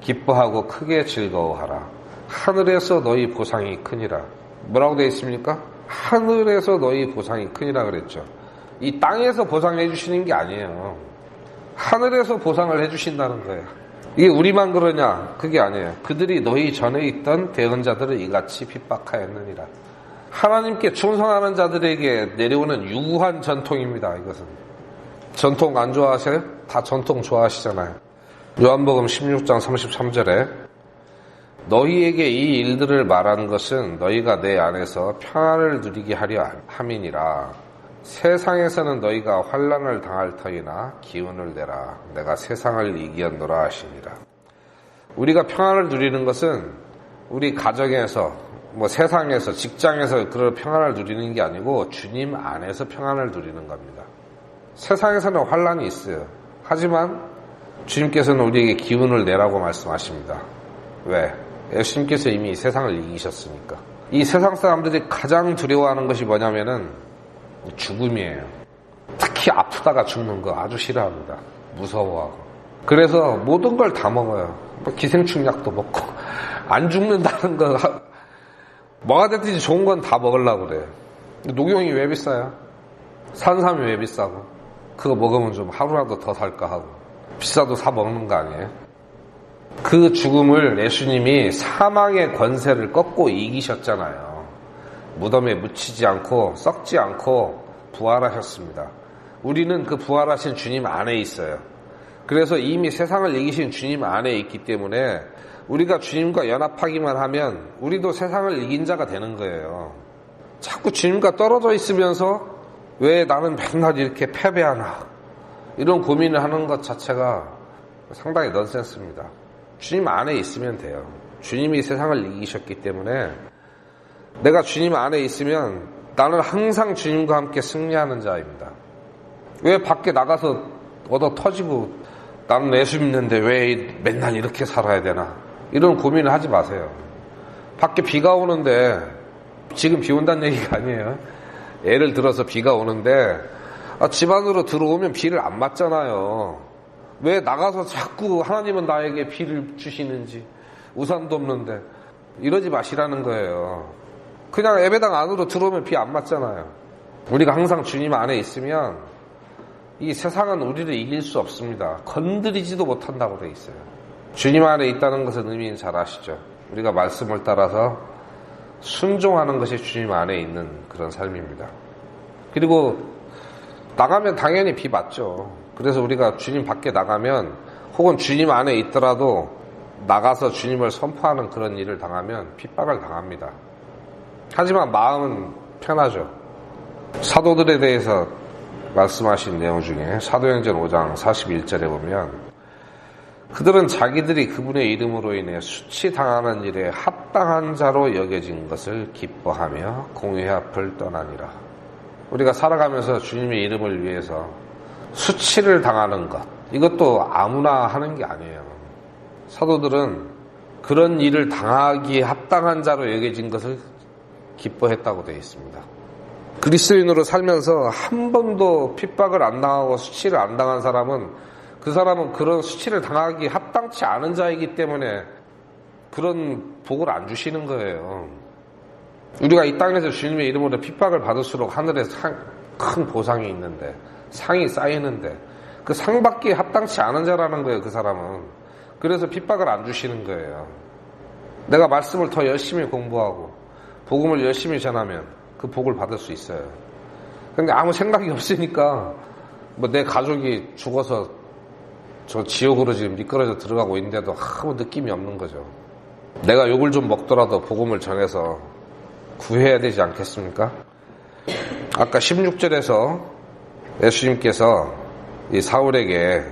기뻐하고 크게 즐거워하라. 하늘에서 너희 보상이 크니라. 뭐라고 되어 있습니까? 하늘에서 너희 보상이 크니라 그랬죠. 이 땅에서 보상해 주시는 게 아니에요. 하늘에서 보상을 해 주신다는 거예요. 이게 우리만 그러냐? 그게 아니에요. 그들이 너희 전에 있던 대언자들을 이같이 핍박하였느니라. 하나님께 충성하는 자들에게 내려오는 유구한 전통입니다. 이것은. 전통 안 좋아하세요? 다 전통 좋아하시잖아요. 요한복음 16장 33절에 너희에게 이 일들을 말한 것은 너희가 내 안에서 평안을 누리게 하려 함이니라. 세상에서는 너희가 환난을 당할 터이나 기운을 내라. 내가 세상을 이기었노라 하시니라. 우리가 평안을 누리는 것은 우리 가정에서, 세상에서, 직장에서 그런 평안을 누리는 게 아니고 주님 안에서 평안을 누리는 겁니다. 세상에서는 환난이 있어요. 하지만 주님께서는 우리에게 기운을 내라고 말씀하십니다. 왜? 예수님께서 이미 세상을 이기셨으니까. 이 세상 사람들이 가장 두려워하는 것이 뭐냐면은 죽음이에요. 특히 아프다가 죽는 거 아주 싫어합니다. 무서워하고. 그래서 모든 걸 다 먹어요. 기생충 약도 먹고 안 죽는다는 거, 뭐가 됐든지 좋은 건 다 먹으려고 그래요. 녹용이 왜 비싸요? 산삼이 왜 비싸고? 그거 먹으면 좀 하루라도 더 살까 하고. 비싸도 사 먹는 거 아니에요? 그 죽음을 예수님이 사망의 권세를 꺾고 이기셨잖아요. 무덤에 묻히지 않고 썩지 않고 부활하셨습니다. 우리는 그 부활하신 주님 안에 있어요. 그래서 이미 세상을 이기신 주님 안에 있기 때문에 우리가 주님과 연합하기만 하면 우리도 세상을 이긴 자가 되는 거예요. 자꾸 주님과 떨어져 있으면서 왜 나는 맨날 이렇게 패배하나, 이런 고민을 하는 것 자체가 상당히 넌센스입니다. 주님 안에 있으면 돼요. 주님이 세상을 이기셨기 때문에 내가 주님 안에 있으면 나는 항상 주님과 함께 승리하는 자입니다. 왜 밖에 나가서 얻어 터지고 나는 예수 믿는데 왜 맨날 이렇게 살아야 되나, 이런 고민을 하지 마세요. 밖에 비가 오는데, 지금 비 온다는 얘기가 아니에요. 예를 들어서 비가 오는데 집 안으로 들어오면 비를 안 맞잖아요. 왜 나가서 자꾸 하나님은 나에게 비를 주시는지, 우산도 없는데, 이러지 마시라는 거예요. 그냥 예배당 안으로 들어오면 비 안 맞잖아요. 우리가 항상 주님 안에 있으면 이 세상은 우리를 이길 수 없습니다. 건드리지도 못한다고 돼 있어요. 주님 안에 있다는 것은 의미는 잘 아시죠? 우리가 말씀을 따라서 순종하는 것이 주님 안에 있는 그런 삶입니다. 그리고 나가면 당연히 비 맞죠. 그래서 우리가 주님 밖에 나가면, 혹은 주님 안에 있더라도 나가서 주님을 선포하는 그런 일을 당하면 핍박을 당합니다. 하지만 마음은 편하죠. 사도들에 대해서 말씀하신 내용 중에 사도행전 5장 41절에 보면 그들은 자기들이 그분의 이름으로 인해 수치당하는 일에 합당한 자로 여겨진 것을 기뻐하며 공회 앞을 떠나니라. 우리가 살아가면서 주님의 이름을 위해서 수치를 당하는 것, 이것도 아무나 하는 게 아니에요. 사도들은 그런 일을 당하기에 합당한 자로 여겨진 것을 기뻐했다고 되어 있습니다. 그리스도인으로 살면서 한 번도 핍박을 안 당하고 수치를 안 당한 사람은 그 사람은 그런 수치를 당하기 합당치 않은 자이기 때문에 그런 복을 안 주시는 거예요. 우리가 이 땅에서 주님의 이름으로 핍박을 받을수록 하늘에 큰 보상이 있는데, 상이 쌓이는데 그 상받기에 합당치 않은 자라는 거예요, 그 사람은. 그래서 핍박을 안 주시는 거예요. 내가 말씀을 더 열심히 공부하고 복음을 열심히 전하면 그 복을 받을 수 있어요. 근데 아무 생각이 없으니까 뭐 내 가족이 죽어서 저 지옥으로 지금 미끄러져 들어가고 있는데도 아무 느낌이 없는 거죠. 내가 욕을 좀 먹더라도 복음을 전해서 구해야 되지 않겠습니까? 아까 16절에서 예수님께서 이 사울에게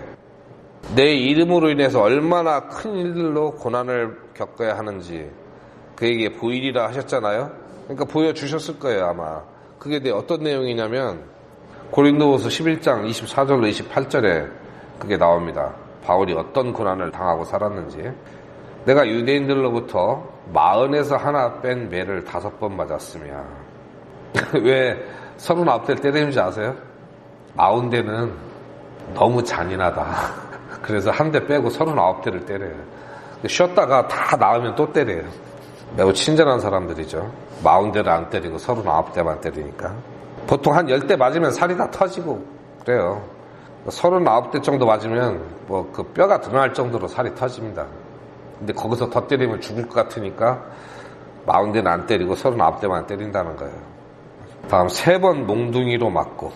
내 이름으로 인해서 얼마나 큰 일들로 고난을 겪어야 하는지 그에게 보이리라 하셨잖아요. 그러니까 보여주셨을 거예요, 아마. 그게 어떤 내용이냐면 고린도후서 11장 24절로 28절에 그게 나옵니다. 바울이 어떤 고난을 당하고 살았는지. 내가 유대인들로부터 40에서 하나 뺀 매를 5번 맞았으며 왜 39대를 때리는지 아세요? 40대는 너무 잔인하다. 그래서 한 대 빼고 39대를 때려요. 쉬었다가 다 나으면 또 때려요. 매우 친절한 사람들이죠. 40대를 안 때리고 39대만 때리니까. 보통 한 10대 맞으면 살이 다 터지고 그래요. 39대 정도 맞으면 뭐 그 뼈가 드러날 정도로 살이 터집니다. 근데 거기서 더 때리면 죽을 것 같으니까 40대는 안 때리고 39대만 때린다는 거예요. 다음 3번 몽둥이로 맞고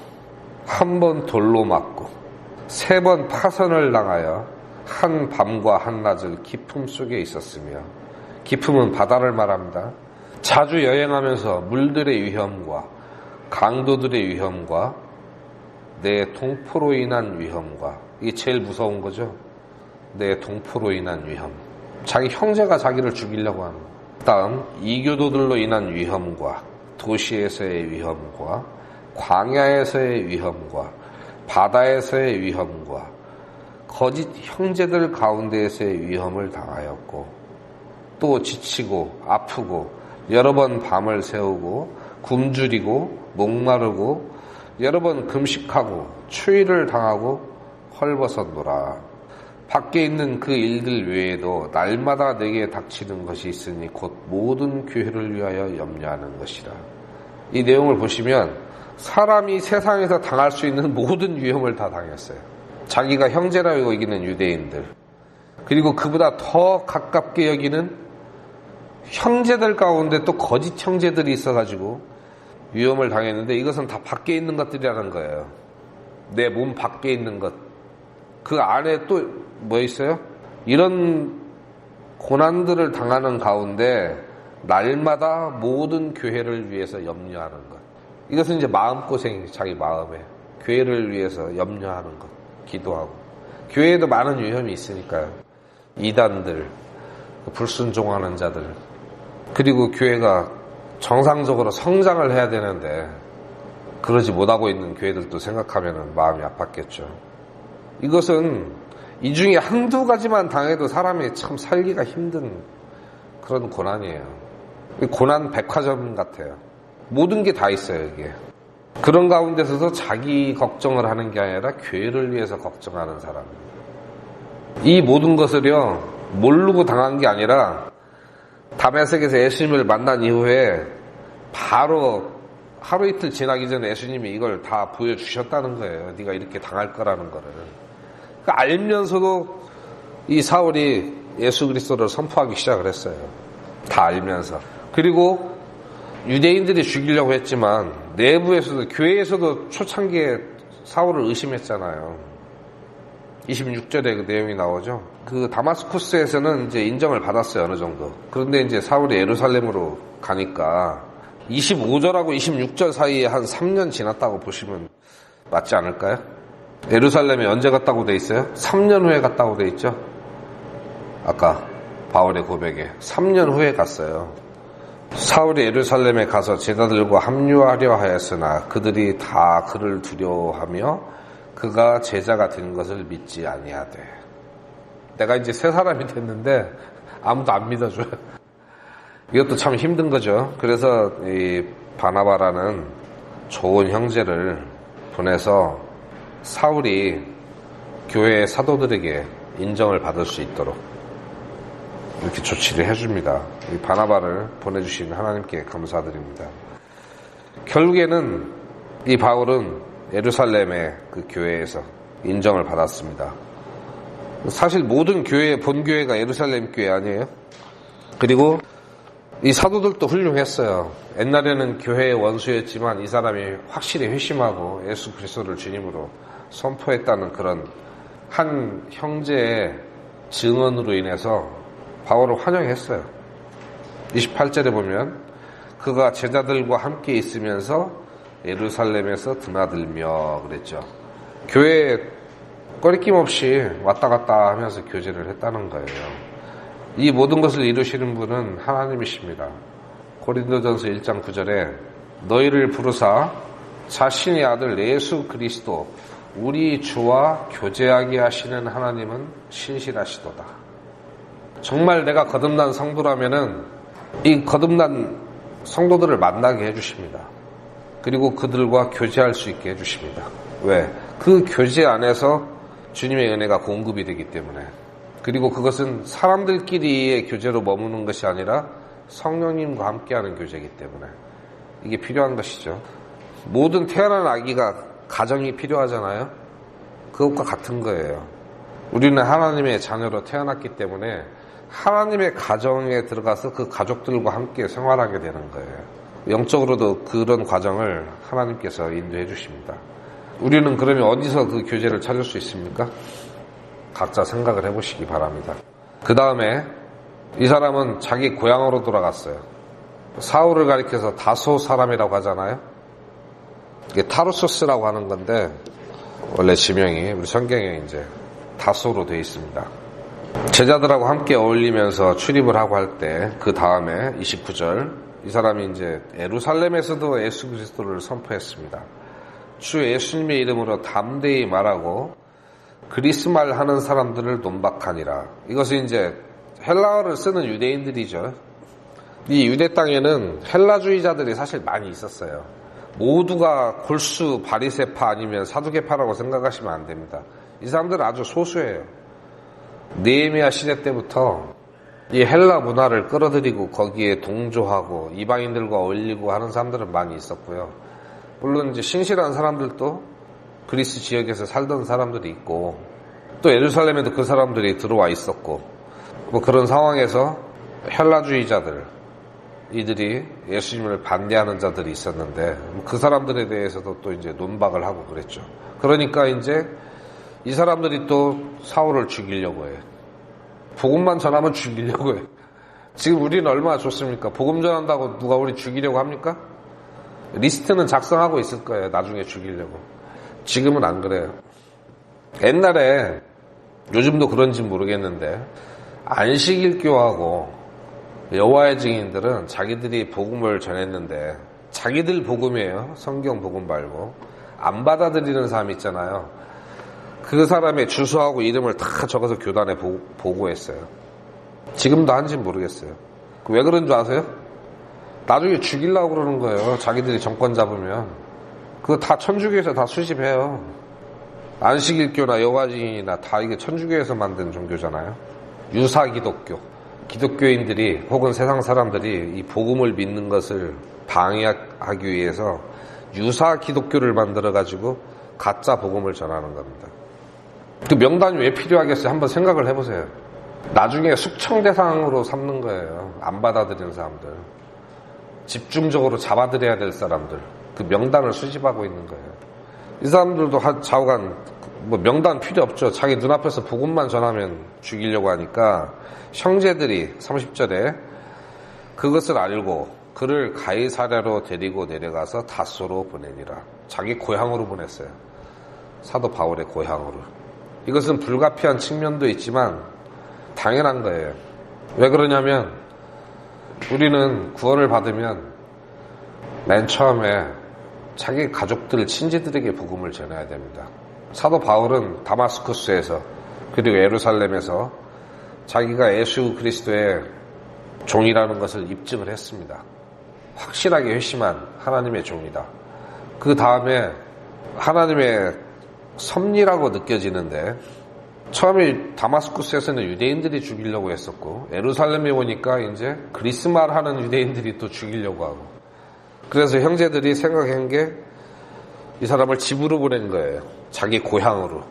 1번 돌로 맞고 3번 파선을 당하여 한 밤과 한낮을 기품 속에 있었으며, 기품은 바다를 말합니다. 자주 여행하면서 물들의 위험과 강도들의 위험과 내 동포로 인한 위험과, 이게 제일 무서운 거죠. 내 동포로 인한 위험. 자기 형제가 자기를 죽이려고 하는 거. 다음 이교도들로 인한 위험과 도시에서의 위험과 광야에서의 위험과 바다에서의 위험과 거짓 형제들 가운데에서의 위험을 당하였고, 또 지치고 아프고 여러 번 밤을 새우고 굶주리고 목마르고 여러 번 금식하고 추위를 당하고 헐벗었노라. 밖에 있는 그 일들 외에도 날마다 내게 닥치는 것이 있으니 곧 모든 교회를 위하여 염려하는 것이라. 이 내용을 보시면 사람이 세상에서 당할 수 있는 모든 위험을 다 당했어요. 자기가 형제라고 여기는 유대인들, 그리고 그보다 더 가깝게 여기는 형제들 가운데 또 거짓 형제들이 있어가지고 위험을 당했는데, 이것은 다 밖에 있는 것들이라는 거예요. 내 몸 밖에 있는 것. 그 안에 또 뭐 있어요? 이런 고난들을 당하는 가운데 날마다 모든 교회를 위해서 염려하는 것. 이것은 이제 마음고생이, 자기 마음에 교회를 위해서 염려하는 것, 기도하고. 교회에도 많은 위험이 있으니까요. 이단들, 불순종하는 자들, 그리고 교회가 정상적으로 성장을 해야 되는데 그러지 못하고 있는 교회들도 생각하면 마음이 아팠겠죠. 이것은 이 중에 한두 가지만 당해도 사람이 참 살기가 힘든 그런 고난이에요. 고난 백화점 같아요. 모든 게 다 있어요, 이게. 그런 가운데서도 자기 걱정을 하는 게 아니라 교회를 위해서 걱정하는 사람. 이 모든 것을요, 모르고 당한 게 아니라 다메섹에서 예수님을 만난 이후에 바로 하루 이틀 지나기 전에 예수님이 이걸 다 보여주셨다는 거예요. 네가 이렇게 당할 거라는 거를. 그러니까 알면서도 이 사울이 예수 그리스도를 선포하기 시작을 했어요. 다 알면서. 그리고 유대인들이 죽이려고 했지만 내부에서도, 교회에서도 초창기에 사울을 의심했잖아요. 26절에 그 내용이 나오죠. 그 다마스쿠스에서는 이제 인정을 받았어요, 어느 정도. 그런데 이제 사울이 예루살렘으로 가니까 25절하고 26절 사이에 한 3년 지났다고 보시면 맞지 않을까요? 예루살렘에 언제 갔다고 돼 있어요? 3년 후에 갔다고 돼 있죠. 아까 바울의 고백에 3년 후에 갔어요. 사울이 예루살렘에 가서 제자들과 합류하려 하였으나 그들이 다 그를 두려워하며 그가 제자가 된 것을 믿지 아니하되. 내가 이제 새 사람이 됐는데 아무도 안 믿어줘요. 이것도 참 힘든 거죠. 그래서 이 바나바라는 좋은 형제를 보내서 사울이 교회의 사도들에게 인정을 받을 수 있도록 이렇게 조치를 해줍니다. 이 바나바를 보내주신 하나님께 감사드립니다. 결국에는 이 바울은 예루살렘의 그 교회에서 인정을 받았습니다. 사실 모든 교회, 본교회가 예루살렘 교회 아니에요? 그리고 이 사도들도 훌륭했어요. 옛날에는 교회의 원수였지만 이 사람이 확실히 회심하고 예수 그리스도를 주님으로 선포했다는 그런 한 형제의 증언으로 인해서 바울을 환영했어요. 28절에 보면 그가 제자들과 함께 있으면서 예루살렘에서 드나들며 그랬죠. 교회에 꺼리낌 없이 왔다 갔다 하면서 교제를 했다는 거예요. 이 모든 것을 이루시는 분은 하나님이십니다. 고린도전서 1장 9절에 너희를 부르사 자신의 아들 예수 그리스도 우리 주와 교제하게 하시는 하나님은 신실하시도다. 정말 내가 거듭난 성도라면은 이 거듭난 성도들을 만나게 해주십니다. 그리고 그들과 교제할 수 있게 해주십니다. 왜? 그 교제 안에서 주님의 은혜가 공급이 되기 때문에. 그리고 그것은 사람들끼리의 교제로 머무는 것이 아니라 성령님과 함께하는 교제이기 때문에 이게 필요한 것이죠. 모든 태어난 아기가 가정이 필요하잖아요. 그것과 같은 거예요. 우리는 하나님의 자녀로 태어났기 때문에 하나님의 가정에 들어가서 그 가족들과 함께 생활하게 되는 거예요. 영적으로도 그런 과정을 하나님께서 인도해 주십니다. 우리는 그러면 어디서 그 교제를 찾을 수 있습니까? 각자 생각을 해보시기 바랍니다. 그 다음에 이 사람은 자기 고향으로 돌아갔어요. 사울을 가리켜서 다소 사람이라고 하잖아요. 이게 타르소스라고 하는 건데 원래 지명이 우리 성경에 이제 다소로 되어 있습니다. 제자들하고 함께 어울리면서 출입을 하고 할 때 그 다음에 29절 이 사람이 이제 예루살렘에서도 예수 그리스도를 선포했습니다. 주 예수님의 이름으로 담대히 말하고 그리스말 하는 사람들을 논박하니라. 이것은 이제 헬라어를 쓰는 유대인들이죠. 이 유대 땅에는 헬라주의자들이 사실 많이 있었어요. 모두가 골수 바리새파 아니면 사두개파라고 생각하시면 안 됩니다. 이 사람들은 아주 소수예요. 느헤미야 시대 때부터 이 헬라 문화를 끌어들이고 거기에 동조하고 이방인들과 어울리고 하는 사람들은 많이 있었고요. 물론 이제 신실한 사람들도 그리스 지역에서 살던 사람들이 있고 또 예루살렘에도 그 사람들이 들어와 있었고 뭐 그런 상황에서 헬라주의자들 이들이 예수님을 반대하는 자들이 있었는데 그 사람들에 대해서도 또 이제 논박을 하고 그랬죠. 그러니까 이제 이 사람들이 또 사울을 죽이려고 해요. 복음만 전하면 죽이려고 해요. 지금 우리는 얼마나 좋습니까? 복음 전한다고 누가 우리 죽이려고 합니까? 리스트는 작성하고 있을 거예요. 나중에 죽이려고. 지금은 안 그래요. 옛날에 요즘도 그런지 모르겠는데 안식일교하고 여호와의 증인들은 자기들이 복음을 전했는데 자기들 복음이에요. 성경 복음 말고 안 받아들이는 사람 있잖아요. 그 사람의 주소하고 이름을 다 적어서 교단에 보고했어요. 지금도 한지는 모르겠어요. 왜 그런 줄 아세요? 나중에 죽이려고 그러는 거예요. 자기들이 정권 잡으면. 그거 다 천주교에서 다 수집해요. 안식일교나 여호와증인이나 다 이게 천주교에서 만든 종교잖아요. 유사기독교. 기독교인들이 혹은 세상 사람들이 이 복음을 믿는 것을 방해하기 위해서 유사기독교를 만들어가지고 가짜 복음을 전하는 겁니다. 그 명단이 왜 필요하겠어요? 한번 생각을 해보세요. 나중에 숙청 대상으로 삼는 거예요. 안 받아들이는 사람들. 집중적으로 잡아들여야 될 사람들. 그 명단을 수집하고 있는 거예요. 이 사람들도 좌우간 뭐 명단 필요 없죠. 자기 눈앞에서 복음만 전하면 죽이려고 하니까 형제들이 30절에 그것을 알고 그를 가이사랴로 데리고 내려가서 다소로 보내니라. 자기 고향으로 보냈어요. 사도 바울의 고향으로. 이것은 불가피한 측면도 있지만 당연한 거예요. 왜 그러냐면 우리는 구원을 받으면 맨 처음에 자기 가족들, 친지들에게 복음을 전해야 됩니다. 사도 바울은 다마스쿠스에서 그리고 예루살렘에서 자기가 예수 그리스도의 종이라는 것을 입증을 했습니다. 확실하게 회심한 하나님의 종이다. 그 다음에 하나님의 섭리라고 느껴지는데, 처음에 다마스쿠스에서는 유대인들이 죽이려고 했었고, 예루살렘에 오니까 이제 그리스말 하는 유대인들이 또 죽이려고 하고, 그래서 형제들이 생각한 게 이 사람을 집으로 보낸 거예요. 자기 고향으로.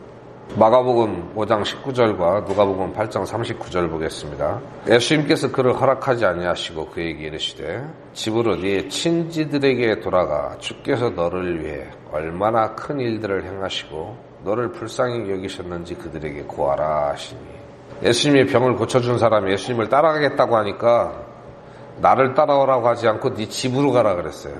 마가복음 5장 19절과 누가복음 8장 39절 보겠습니다. 예수님께서 그를 허락하지 아니하시고 그에게 이르시되 집으로 네 친지들에게 돌아가 주께서 너를 위해 얼마나 큰 일들을 행하시고 너를 불쌍히 여기셨는지 그들에게 고하라 하시니. 예수님이 병을 고쳐준 사람이 예수님을 따라가겠다고 하니까 나를 따라오라고 하지 않고 네 집으로 가라 그랬어요.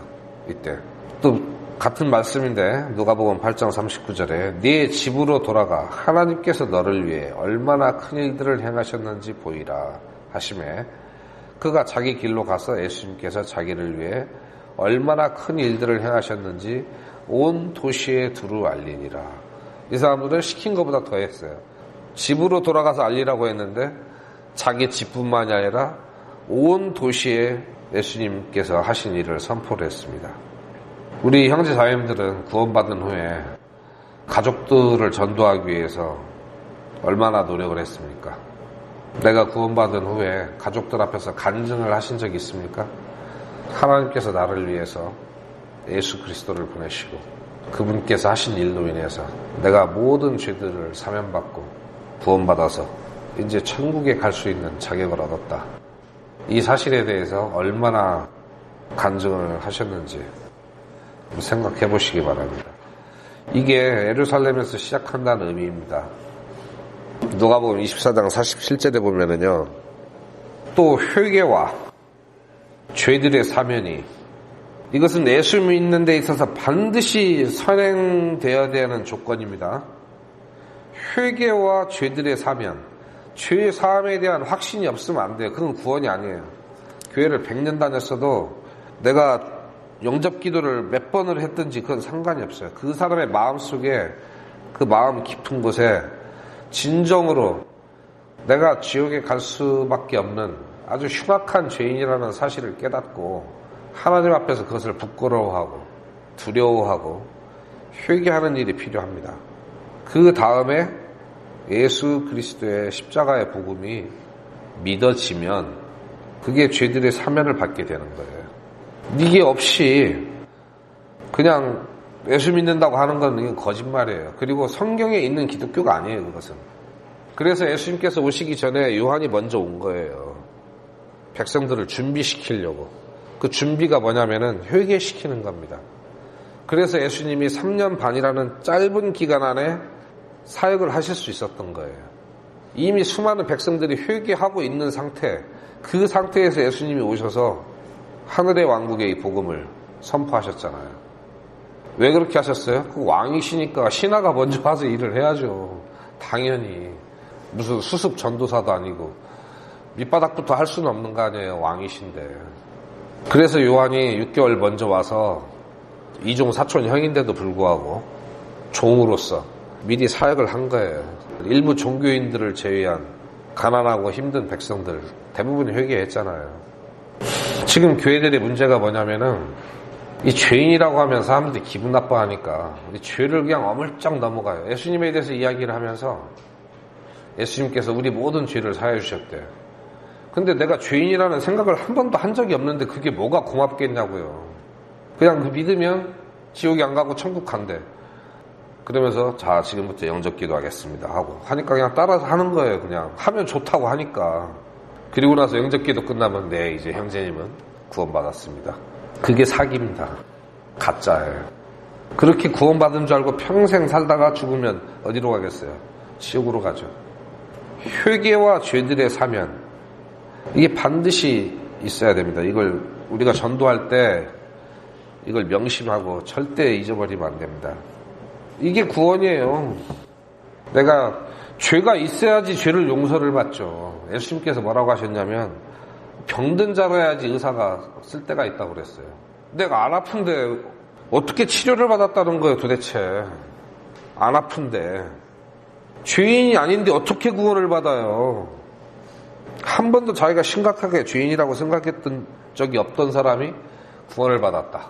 이때 또 같은 말씀인데 누가복음 8장 39절에 네 집으로 돌아가 하나님께서 너를 위해 얼마나 큰 일들을 행하셨는지 보이라 하시매, 그가 자기 길로 가서 예수님께서 자기를 위해 얼마나 큰 일들을 행하셨는지 온 도시에 두루 알리니라. 이 사람들은 시킨 것보다 더 했어요. 집으로 돌아가서 알리라고 했는데 자기 집뿐만이 아니라 온 도시에 예수님께서 하신 일을 선포를 했습니다. 우리 형제 자매님들은 구원받은 후에 가족들을 전도하기 위해서 얼마나 노력을 했습니까? 내가 구원받은 후에 가족들 앞에서 간증을 하신 적이 있습니까? 하나님께서 나를 위해서 예수 그리스도를 보내시고 그분께서 하신 일로 인해서 내가 모든 죄들을 사면받고 구원받아서 이제 천국에 갈 수 있는 자격을 얻었다. 이 사실에 대해서 얼마나 간증을 하셨는지 생각해 보시기 바랍니다. 이게 예루살렘에서 시작한다는 의미입니다. 누가복음 24장 47절에 보면은요, 또 회개와 죄들의 사면이, 이것은 예수 믿는 데 있어서 반드시 선행되어야 되는 조건입니다. 회개와 죄들의 사면, 죄의 사함에 대한 확신이 없으면 안 돼요. 그건 구원이 아니에요. 교회를 100년 다녔어도 내가 영접 기도를 몇 번을 했든지 그건 상관이 없어요. 그 사람의 마음속에, 그 마음 깊은 곳에 진정으로 내가 지옥에 갈 수밖에 없는 아주 흉악한 죄인이라는 사실을 깨닫고 하나님 앞에서 그것을 부끄러워하고 두려워하고 회개하는 일이 필요합니다. 그 다음에 예수 그리스도의 십자가의 복음이 믿어지면 그게 죄들의 사면을 받게 되는 거예요. 이게 없이 그냥 예수 믿는다고 하는 건 이건 거짓말이에요. 그리고 성경에 있는 기독교가 아니에요, 그것은. 그래서 예수님께서 오시기 전에 요한이 먼저 온 거예요. 백성들을 준비시키려고. 그 준비가 뭐냐면은 회개시키는 겁니다. 그래서 예수님이 3년 반이라는 짧은 기간 안에 사역을 하실 수 있었던 거예요. 이미 수많은 백성들이 회개하고 있는 상태, 그 상태에서 예수님이 오셔서 하늘의 왕국의 이 복음을 선포하셨잖아요. 왜 그렇게 하셨어요? 그 왕이시니까 신하가 먼저 와서 일을 해야죠. 당연히. 무슨 수습 전도사도 아니고 밑바닥부터 할 수는 없는 거 아니에요. 왕이신데. 그래서 요한이 6개월 먼저 와서 이종 사촌 형인데도 불구하고 종으로서 미리 사역을 한 거예요. 일부 종교인들을 제외한 가난하고 힘든 백성들 대부분이 회개했잖아요. 지금 교회들의 문제가 뭐냐면은 이 죄인이라고 하면 사람들이 기분 나빠하니까 이 죄를 그냥 어물쩍 넘어가요. 예수님에 대해서 이야기를 하면서 예수님께서 우리 모든 죄를 사해 주셨대요. 근데 내가 죄인이라는 생각을 한 번도 한 적이 없는데 그게 뭐가 고맙겠냐고요. 그냥 그 믿으면 지옥에 안 가고 천국 간대. 그러면서 자 지금부터 영접 기도하겠습니다 하고 하니까 그냥 따라서 하는 거예요. 그냥 하면 좋다고 하니까. 그리고 나서 영접 기도 끝나면 네 이제 형제님은 구원받았습니다. 그게 사기입니다. 가짜예요. 그렇게 구원받은 줄 알고 평생 살다가 죽으면 어디로 가겠어요? 지옥으로 가죠. 회개와 죄들의 사면, 이게 반드시 있어야 됩니다. 이걸 우리가 전도할 때 이걸 명심하고 절대 잊어버리면 안 됩니다. 이게 구원이에요. 내가 죄가 있어야지 죄를 용서를 받죠. 예수님께서 뭐라고 하셨냐면 병든 자로 해야지 의사가 쓸 때가 있다고 그랬어요. 내가 안 아픈데 어떻게 치료를 받았다는 거예요 도대체. 안 아픈데. 죄인이 아닌데 어떻게 구원을 받아요. 한 번도 자기가 심각하게 죄인이라고 생각했던 적이 없던 사람이 구원을 받았다.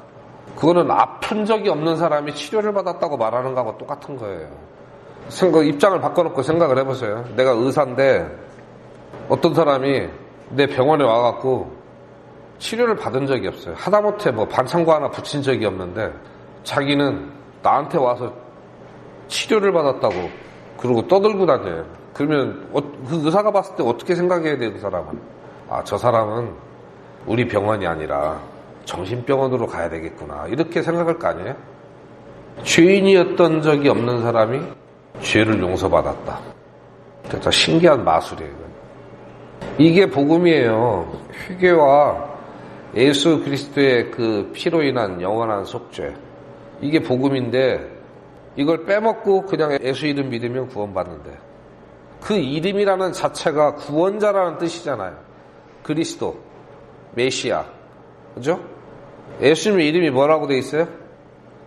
그거는 아픈 적이 없는 사람이 치료를 받았다고 말하는 거하고 똑같은 거예요. 입장을 바꿔놓고 생각을 해보세요. 내가 의사인데 어떤 사람이 내 병원에 와갖고 치료를 받은 적이 없어요. 하다못해 뭐 반창고 하나 붙인 적이 없는데 자기는 나한테 와서 치료를 받았다고 그러고 떠들고 다녀요. 그러면 그 의사가 봤을 때 어떻게 생각해야 돼요? 그 사람은 저 사람은 우리 병원이 아니라 정신병원으로 가야 되겠구나 이렇게 생각할 거 아니에요? 죄인이었던 적이 없는 사람이 죄를 용서받았다. 진짜 신기한 마술이에요. 이게 복음이에요. 회개와 예수 그리스도의 그 피로 인한 영원한 속죄. 이게 복음인데 이걸 빼먹고 그냥 예수 이름 믿으면 구원받는데, 그 이름이라는 자체가 구원자라는 뜻이잖아요. 그리스도, 메시아, 그죠? 예수님 이름이 뭐라고 돼 있어요?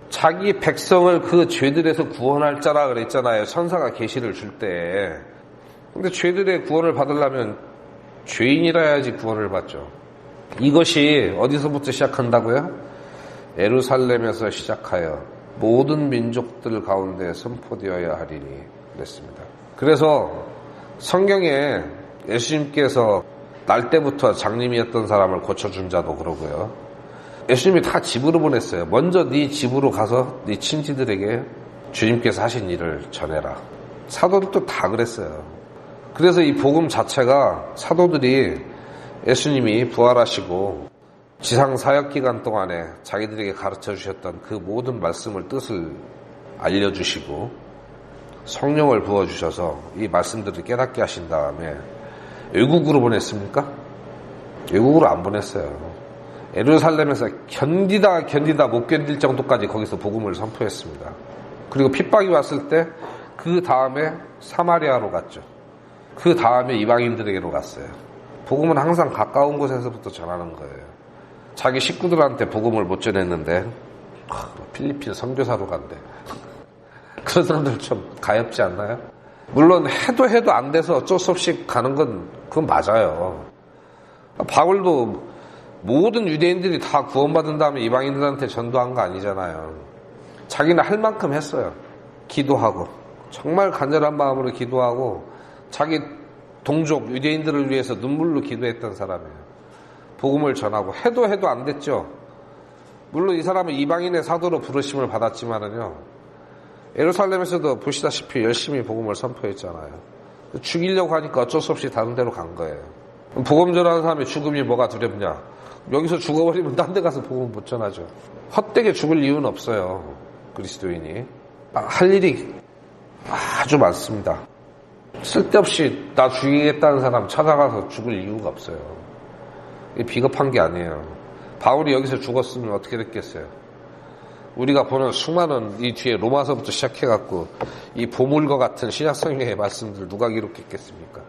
자기 백성을 그 죄들에서 구원할 자라 그랬잖아요. 천사가 계시를 줄 때. 근데 죄들의 구원을 받으려면 죄인이라 해야지 구원을 받죠. 이것이 어디서부터 시작한다고요? 예루살렘에서 시작하여 모든 민족들 가운데 선포되어야 하리니 그랬습니다. 그래서 성경에 예수님께서 날 때부터 장님이었던 사람을 고쳐준 자도 그러고요. 예수님이 다 집으로 보냈어요. 먼저 네 집으로 가서 네 친지들에게 주님께서 하신 일을 전해라. 사도들도 다 그랬어요. 그래서 이 복음 자체가 사도들이 예수님이 부활하시고 지상 사역 기간 동안에 자기들에게 가르쳐 주셨던 그 모든 말씀을 뜻을 알려주시고 성령을 부어주셔서 이 말씀들을 깨닫게 하신 다음에 외국으로 보냈습니까? 외국으로 안 보냈어요. 예루살렘에서 견디다 못 견딜 정도까지 거기서 복음을 선포했습니다. 그리고 핍박이 왔을 때 그 다음에 사마리아로 갔죠. 그 다음에 이방인들에게로 갔어요. 복음은 항상 가까운 곳에서부터 전하는 거예요. 자기 식구들한테 복음을 못 전했는데 필리핀 선교사로 간대. 그런 사람들 좀 가엾지 않나요? 물론 해도 안 돼서 어쩔 수 없이 가는 건 그건 맞아요. 바울도 모든 유대인들이 다 구원받은 다음에 이방인들한테 전도한 거 아니잖아요. 자기는 할 만큼 했어요. 기도하고 정말 간절한 마음으로 기도하고 자기 동족 유대인들을 위해서 눈물로 기도했던 사람이에요. 복음을 전하고 해도 안 됐죠. 물론 이 사람은 이방인의 사도로 부르심을 받았지만은요, 예루살렘에서도 보시다시피 열심히 복음을 선포했잖아요. 죽이려고 하니까 어쩔 수 없이 다른 데로 간 거예요. 복음 전하는 사람의 죽음이 뭐가 두렵냐? 여기서 죽어버리면 딴 데 가서 복음 못 전하죠. 헛되게 죽을 이유는 없어요. 그리스도인이 할 일이 아주 많습니다. 쓸데없이 나 죽이겠다는 사람 찾아가서 죽을 이유가 없어요. 이게 비겁한 게 아니에요. 바울이 여기서 죽었으면 어떻게 됐겠어요? 우리가 보는 수많은 이 뒤에 로마서부터 시작해갖고 이 보물과 같은 신약성경의 말씀들 누가 기록했겠습니까?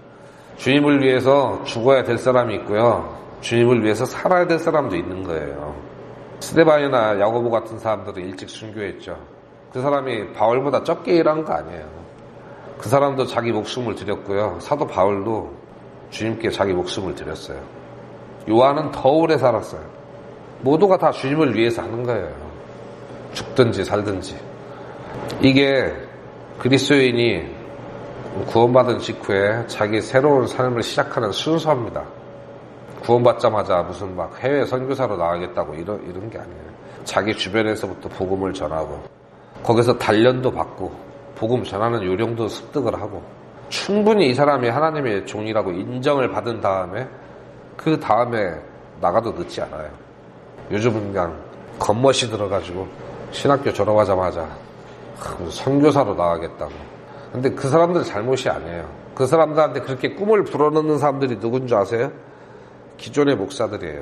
주님을 위해서 죽어야 될 사람이 있고요, 주님을 위해서 살아야 될 사람도 있는 거예요. 스데반이나 야고보 같은 사람들은 일찍 순교했죠. 그 사람이 바울보다 적게 일한 거 아니에요. 그 사람도 자기 목숨을 드렸고요, 사도 바울도 주님께 자기 목숨을 드렸어요. 요한은 더 오래 살았어요. 모두가 다 주님을 위해서 하는 거예요. 죽든지 살든지. 이게 그리스도인이 구원받은 직후에 자기 새로운 삶을 시작하는 순서입니다. 구원받자마자 무슨 막 해외 선교사로 나가겠다고 이런 게 아니에요. 자기 주변에서부터 복음을 전하고 거기서 단련도 받고 복음 전하는 요령도 습득을 하고 충분히 이 사람이 하나님의 종이라고 인정을 받은 다음에 그 다음에 나가도 늦지 않아요. 요즘은 그냥 겉멋이 들어가지고 신학교 졸업하자마자 선교사로 나가겠다고. 근데 그 사람들 잘못이 아니에요. 그 사람들한테 그렇게 꿈을 불어넣는 사람들이 누군지 아세요? 기존의 목사들이에요.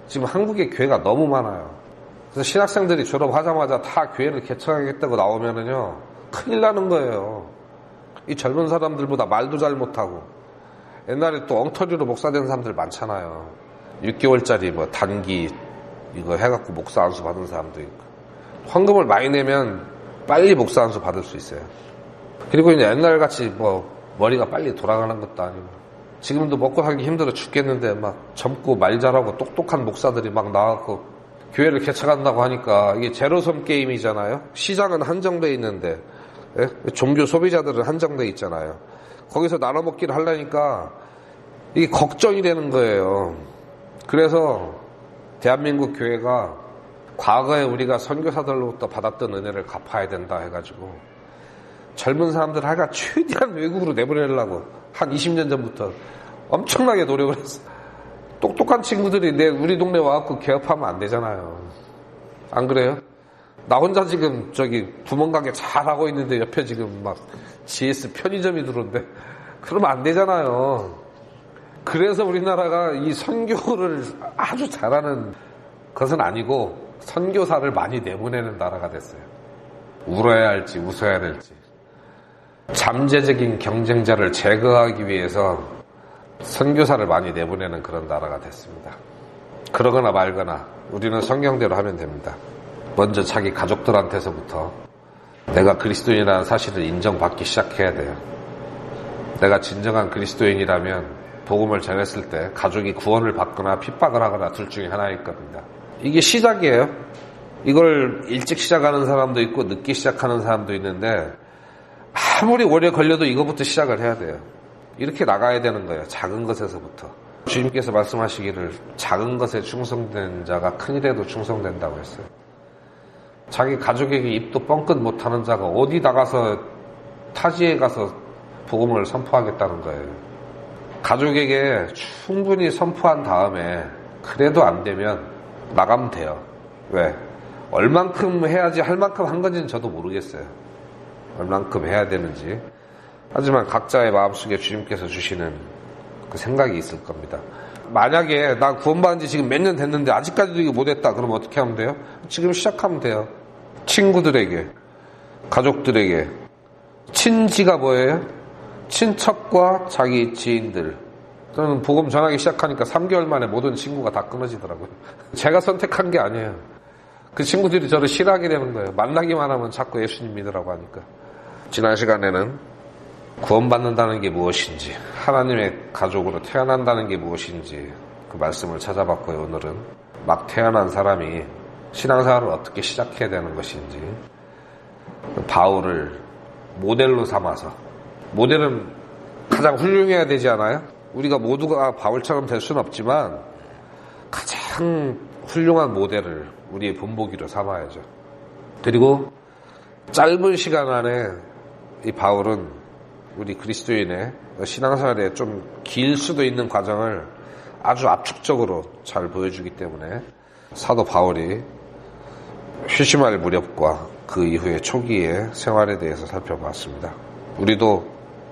지금 한국에 교회가 너무 많아요. 그래서 신학생들이 졸업하자마자 다 교회를 개척하겠다고 나오면은요, 큰일 나는 거예요. 이 젊은 사람들보다 말도 잘 못하고, 옛날에 또 엉터리로 목사 된 사람들 많잖아요. 6개월짜리 뭐 단기 이거 해갖고 목사 안수 받은 사람도 있고. 헌금을 많이 내면 빨리 목사 안수 받을 수 있어요. 그리고 이제 옛날같이 뭐 머리가 빨리 돌아가는 것도 아니고 지금도 먹고 살기 힘들어 죽겠는데 막 젊고 말 잘하고 똑똑한 목사들이 막 나와서 교회를 개척한다고 하니까 이게 제로섬 게임이잖아요. 시장은 한정돼 있는데 예? 종교 소비자들은 한정돼 있잖아요. 거기서 나눠 먹기를 하려니까 이게 걱정이 되는 거예요. 그래서 대한민국 교회가 과거에 우리가 선교사들로부터 받았던 은혜를 갚아야 된다 해가지고 젊은 사람들 하여간 최대한 외국으로 내보내려고 한 20년 전부터 엄청나게 노력을 했어. 똑똑한 친구들이 우리 동네 와갖고 개업하면 안 되잖아요. 안 그래요? 나 혼자 지금 구멍가게 잘하고 있는데 옆에 지금 막 GS 편의점이 들어온대. 그러면 안 되잖아요. 그래서 우리나라가 이 선교를 아주 잘하는 것은 아니고 선교사를 많이 내보내는 나라가 됐어요. 울어야 할지 웃어야 될지. 잠재적인 경쟁자를 제거하기 위해서 선교사를 많이 내보내는 그런 나라가 됐습니다. 그러거나 말거나 우리는 성경대로 하면 됩니다. 먼저 자기 가족들한테서부터 내가 그리스도인이라는 사실을 인정받기 시작해야 돼요. 내가 진정한 그리스도인이라면 복음을 전했을 때 가족이 구원을 받거나 핍박을 하거나 둘 중에 하나일 겁니다. 이게 시작이에요. 이걸 일찍 시작하는 사람도 있고 늦게 시작하는 사람도 있는데 아무리 오래 걸려도 이거부터 시작을 해야 돼요. 이렇게 나가야 되는 거예요. 작은 것에서부터. 주님께서 말씀하시기를 작은 것에 충성된 자가 큰 일에도 충성된다고 했어요. 자기 가족에게 입도 뻥끗 못하는 자가 어디 나가서 타지에 가서 복음을 선포하겠다는 거예요. 가족에게 충분히 선포한 다음에 그래도 안 되면 나가면 돼요. 왜? 얼만큼 해야지 할 만큼 한 건지는 저도 모르겠어요. 얼만큼 해야 되는지. 하지만 각자의 마음속에 주님께서 주시는 그 생각이 있을 겁니다. 만약에 나 구원받은 지 지금 몇 년 됐는데 아직까지도 이거 못했다. 그럼 어떻게 하면 돼요? 지금 시작하면 돼요. 친구들에게, 가족들에게. 친지가 뭐예요? 친척과 자기 지인들. 저는 복음 전하기 시작하니까 3개월 만에 모든 친구가 다 끊어지더라고요. 제가 선택한 게 아니에요. 그 친구들이 저를 싫어하게 되는 거예요. 만나기만 하면 자꾸 예수님 믿으라고 하니까. 지난 시간에는 구원받는다는 게 무엇인지, 하나님의 가족으로 태어난다는 게 무엇인지 그 말씀을 찾아봤고요. 오늘은 막 태어난 사람이 신앙생활을 어떻게 시작해야 되는 것인지, 바울을 모델로 삼아서, 모델은 가장 훌륭해야 되지 않아요? 우리가 모두가 바울처럼 될 수는 없지만 가장 훌륭한 모델을 우리의 본보기로 삼아야죠. 그리고 짧은 시간 안에 이 바울은 우리 그리스도인의 신앙생활에 좀 길 수도 있는 과정을 아주 압축적으로 잘 보여주기 때문에 사도 바울이 회심할 무렵과 그 이후의 초기의 생활에 대해서 살펴봤습니다. 우리도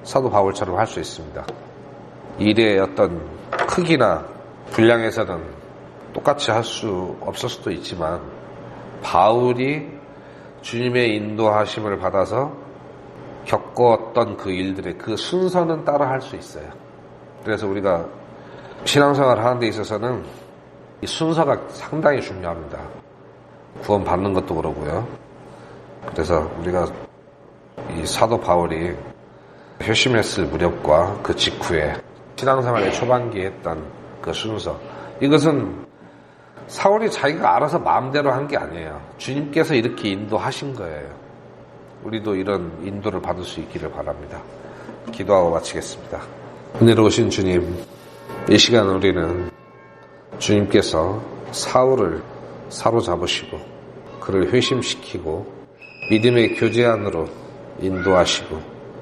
사도 바울처럼 할 수 있습니다. 일의 어떤 크기나 분량에서는 똑같이 할 수 없을 수도 있지만 바울이 주님의 인도하심을 받아서 겪었던 그 일들의 그 순서는 따라 할 수 있어요. 그래서 우리가 신앙생활을 하는 데 있어서는 이 순서가 상당히 중요합니다. 구원 받는 것도 그러고요. 그래서 우리가 이 사도 바울이 회심했을 무렵과 그 직후에 신앙생활의 초반기에 했던 그 순서, 이것은 사울이 자기가 알아서 마음대로 한 게 아니에요. 주님께서 이렇게 인도하신 거예요. 우리도 이런 인도를 받을 수 있기를 바랍니다. 기도하고 마치겠습니다. 은혜로우신 주님, 이 시간 우리는 주님께서 사울을 사로잡으시고 그를 회심시키고 믿음의 교제 안으로 인도하시고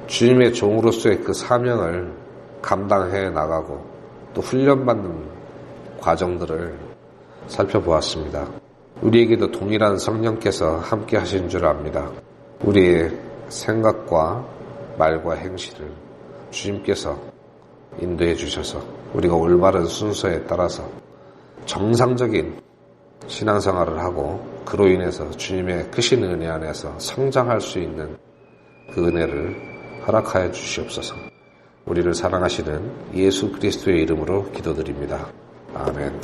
주님의 종으로서의 그 사명을 감당해 나가고 또 훈련받는 과정들을 살펴보았습니다. 우리에게도 동일한 성령께서 함께 하신 줄 압니다. 우리의 생각과 말과 행실을 주님께서 인도해 주셔서 우리가 올바른 순서에 따라서 정상적인 신앙생활을 하고 그로 인해서 주님의 크신 은혜 안에서 성장할 수 있는 그 은혜를 허락하여 주시옵소서. 우리를 사랑하시는 예수 그리스도의 이름으로 기도드립니다. 아멘.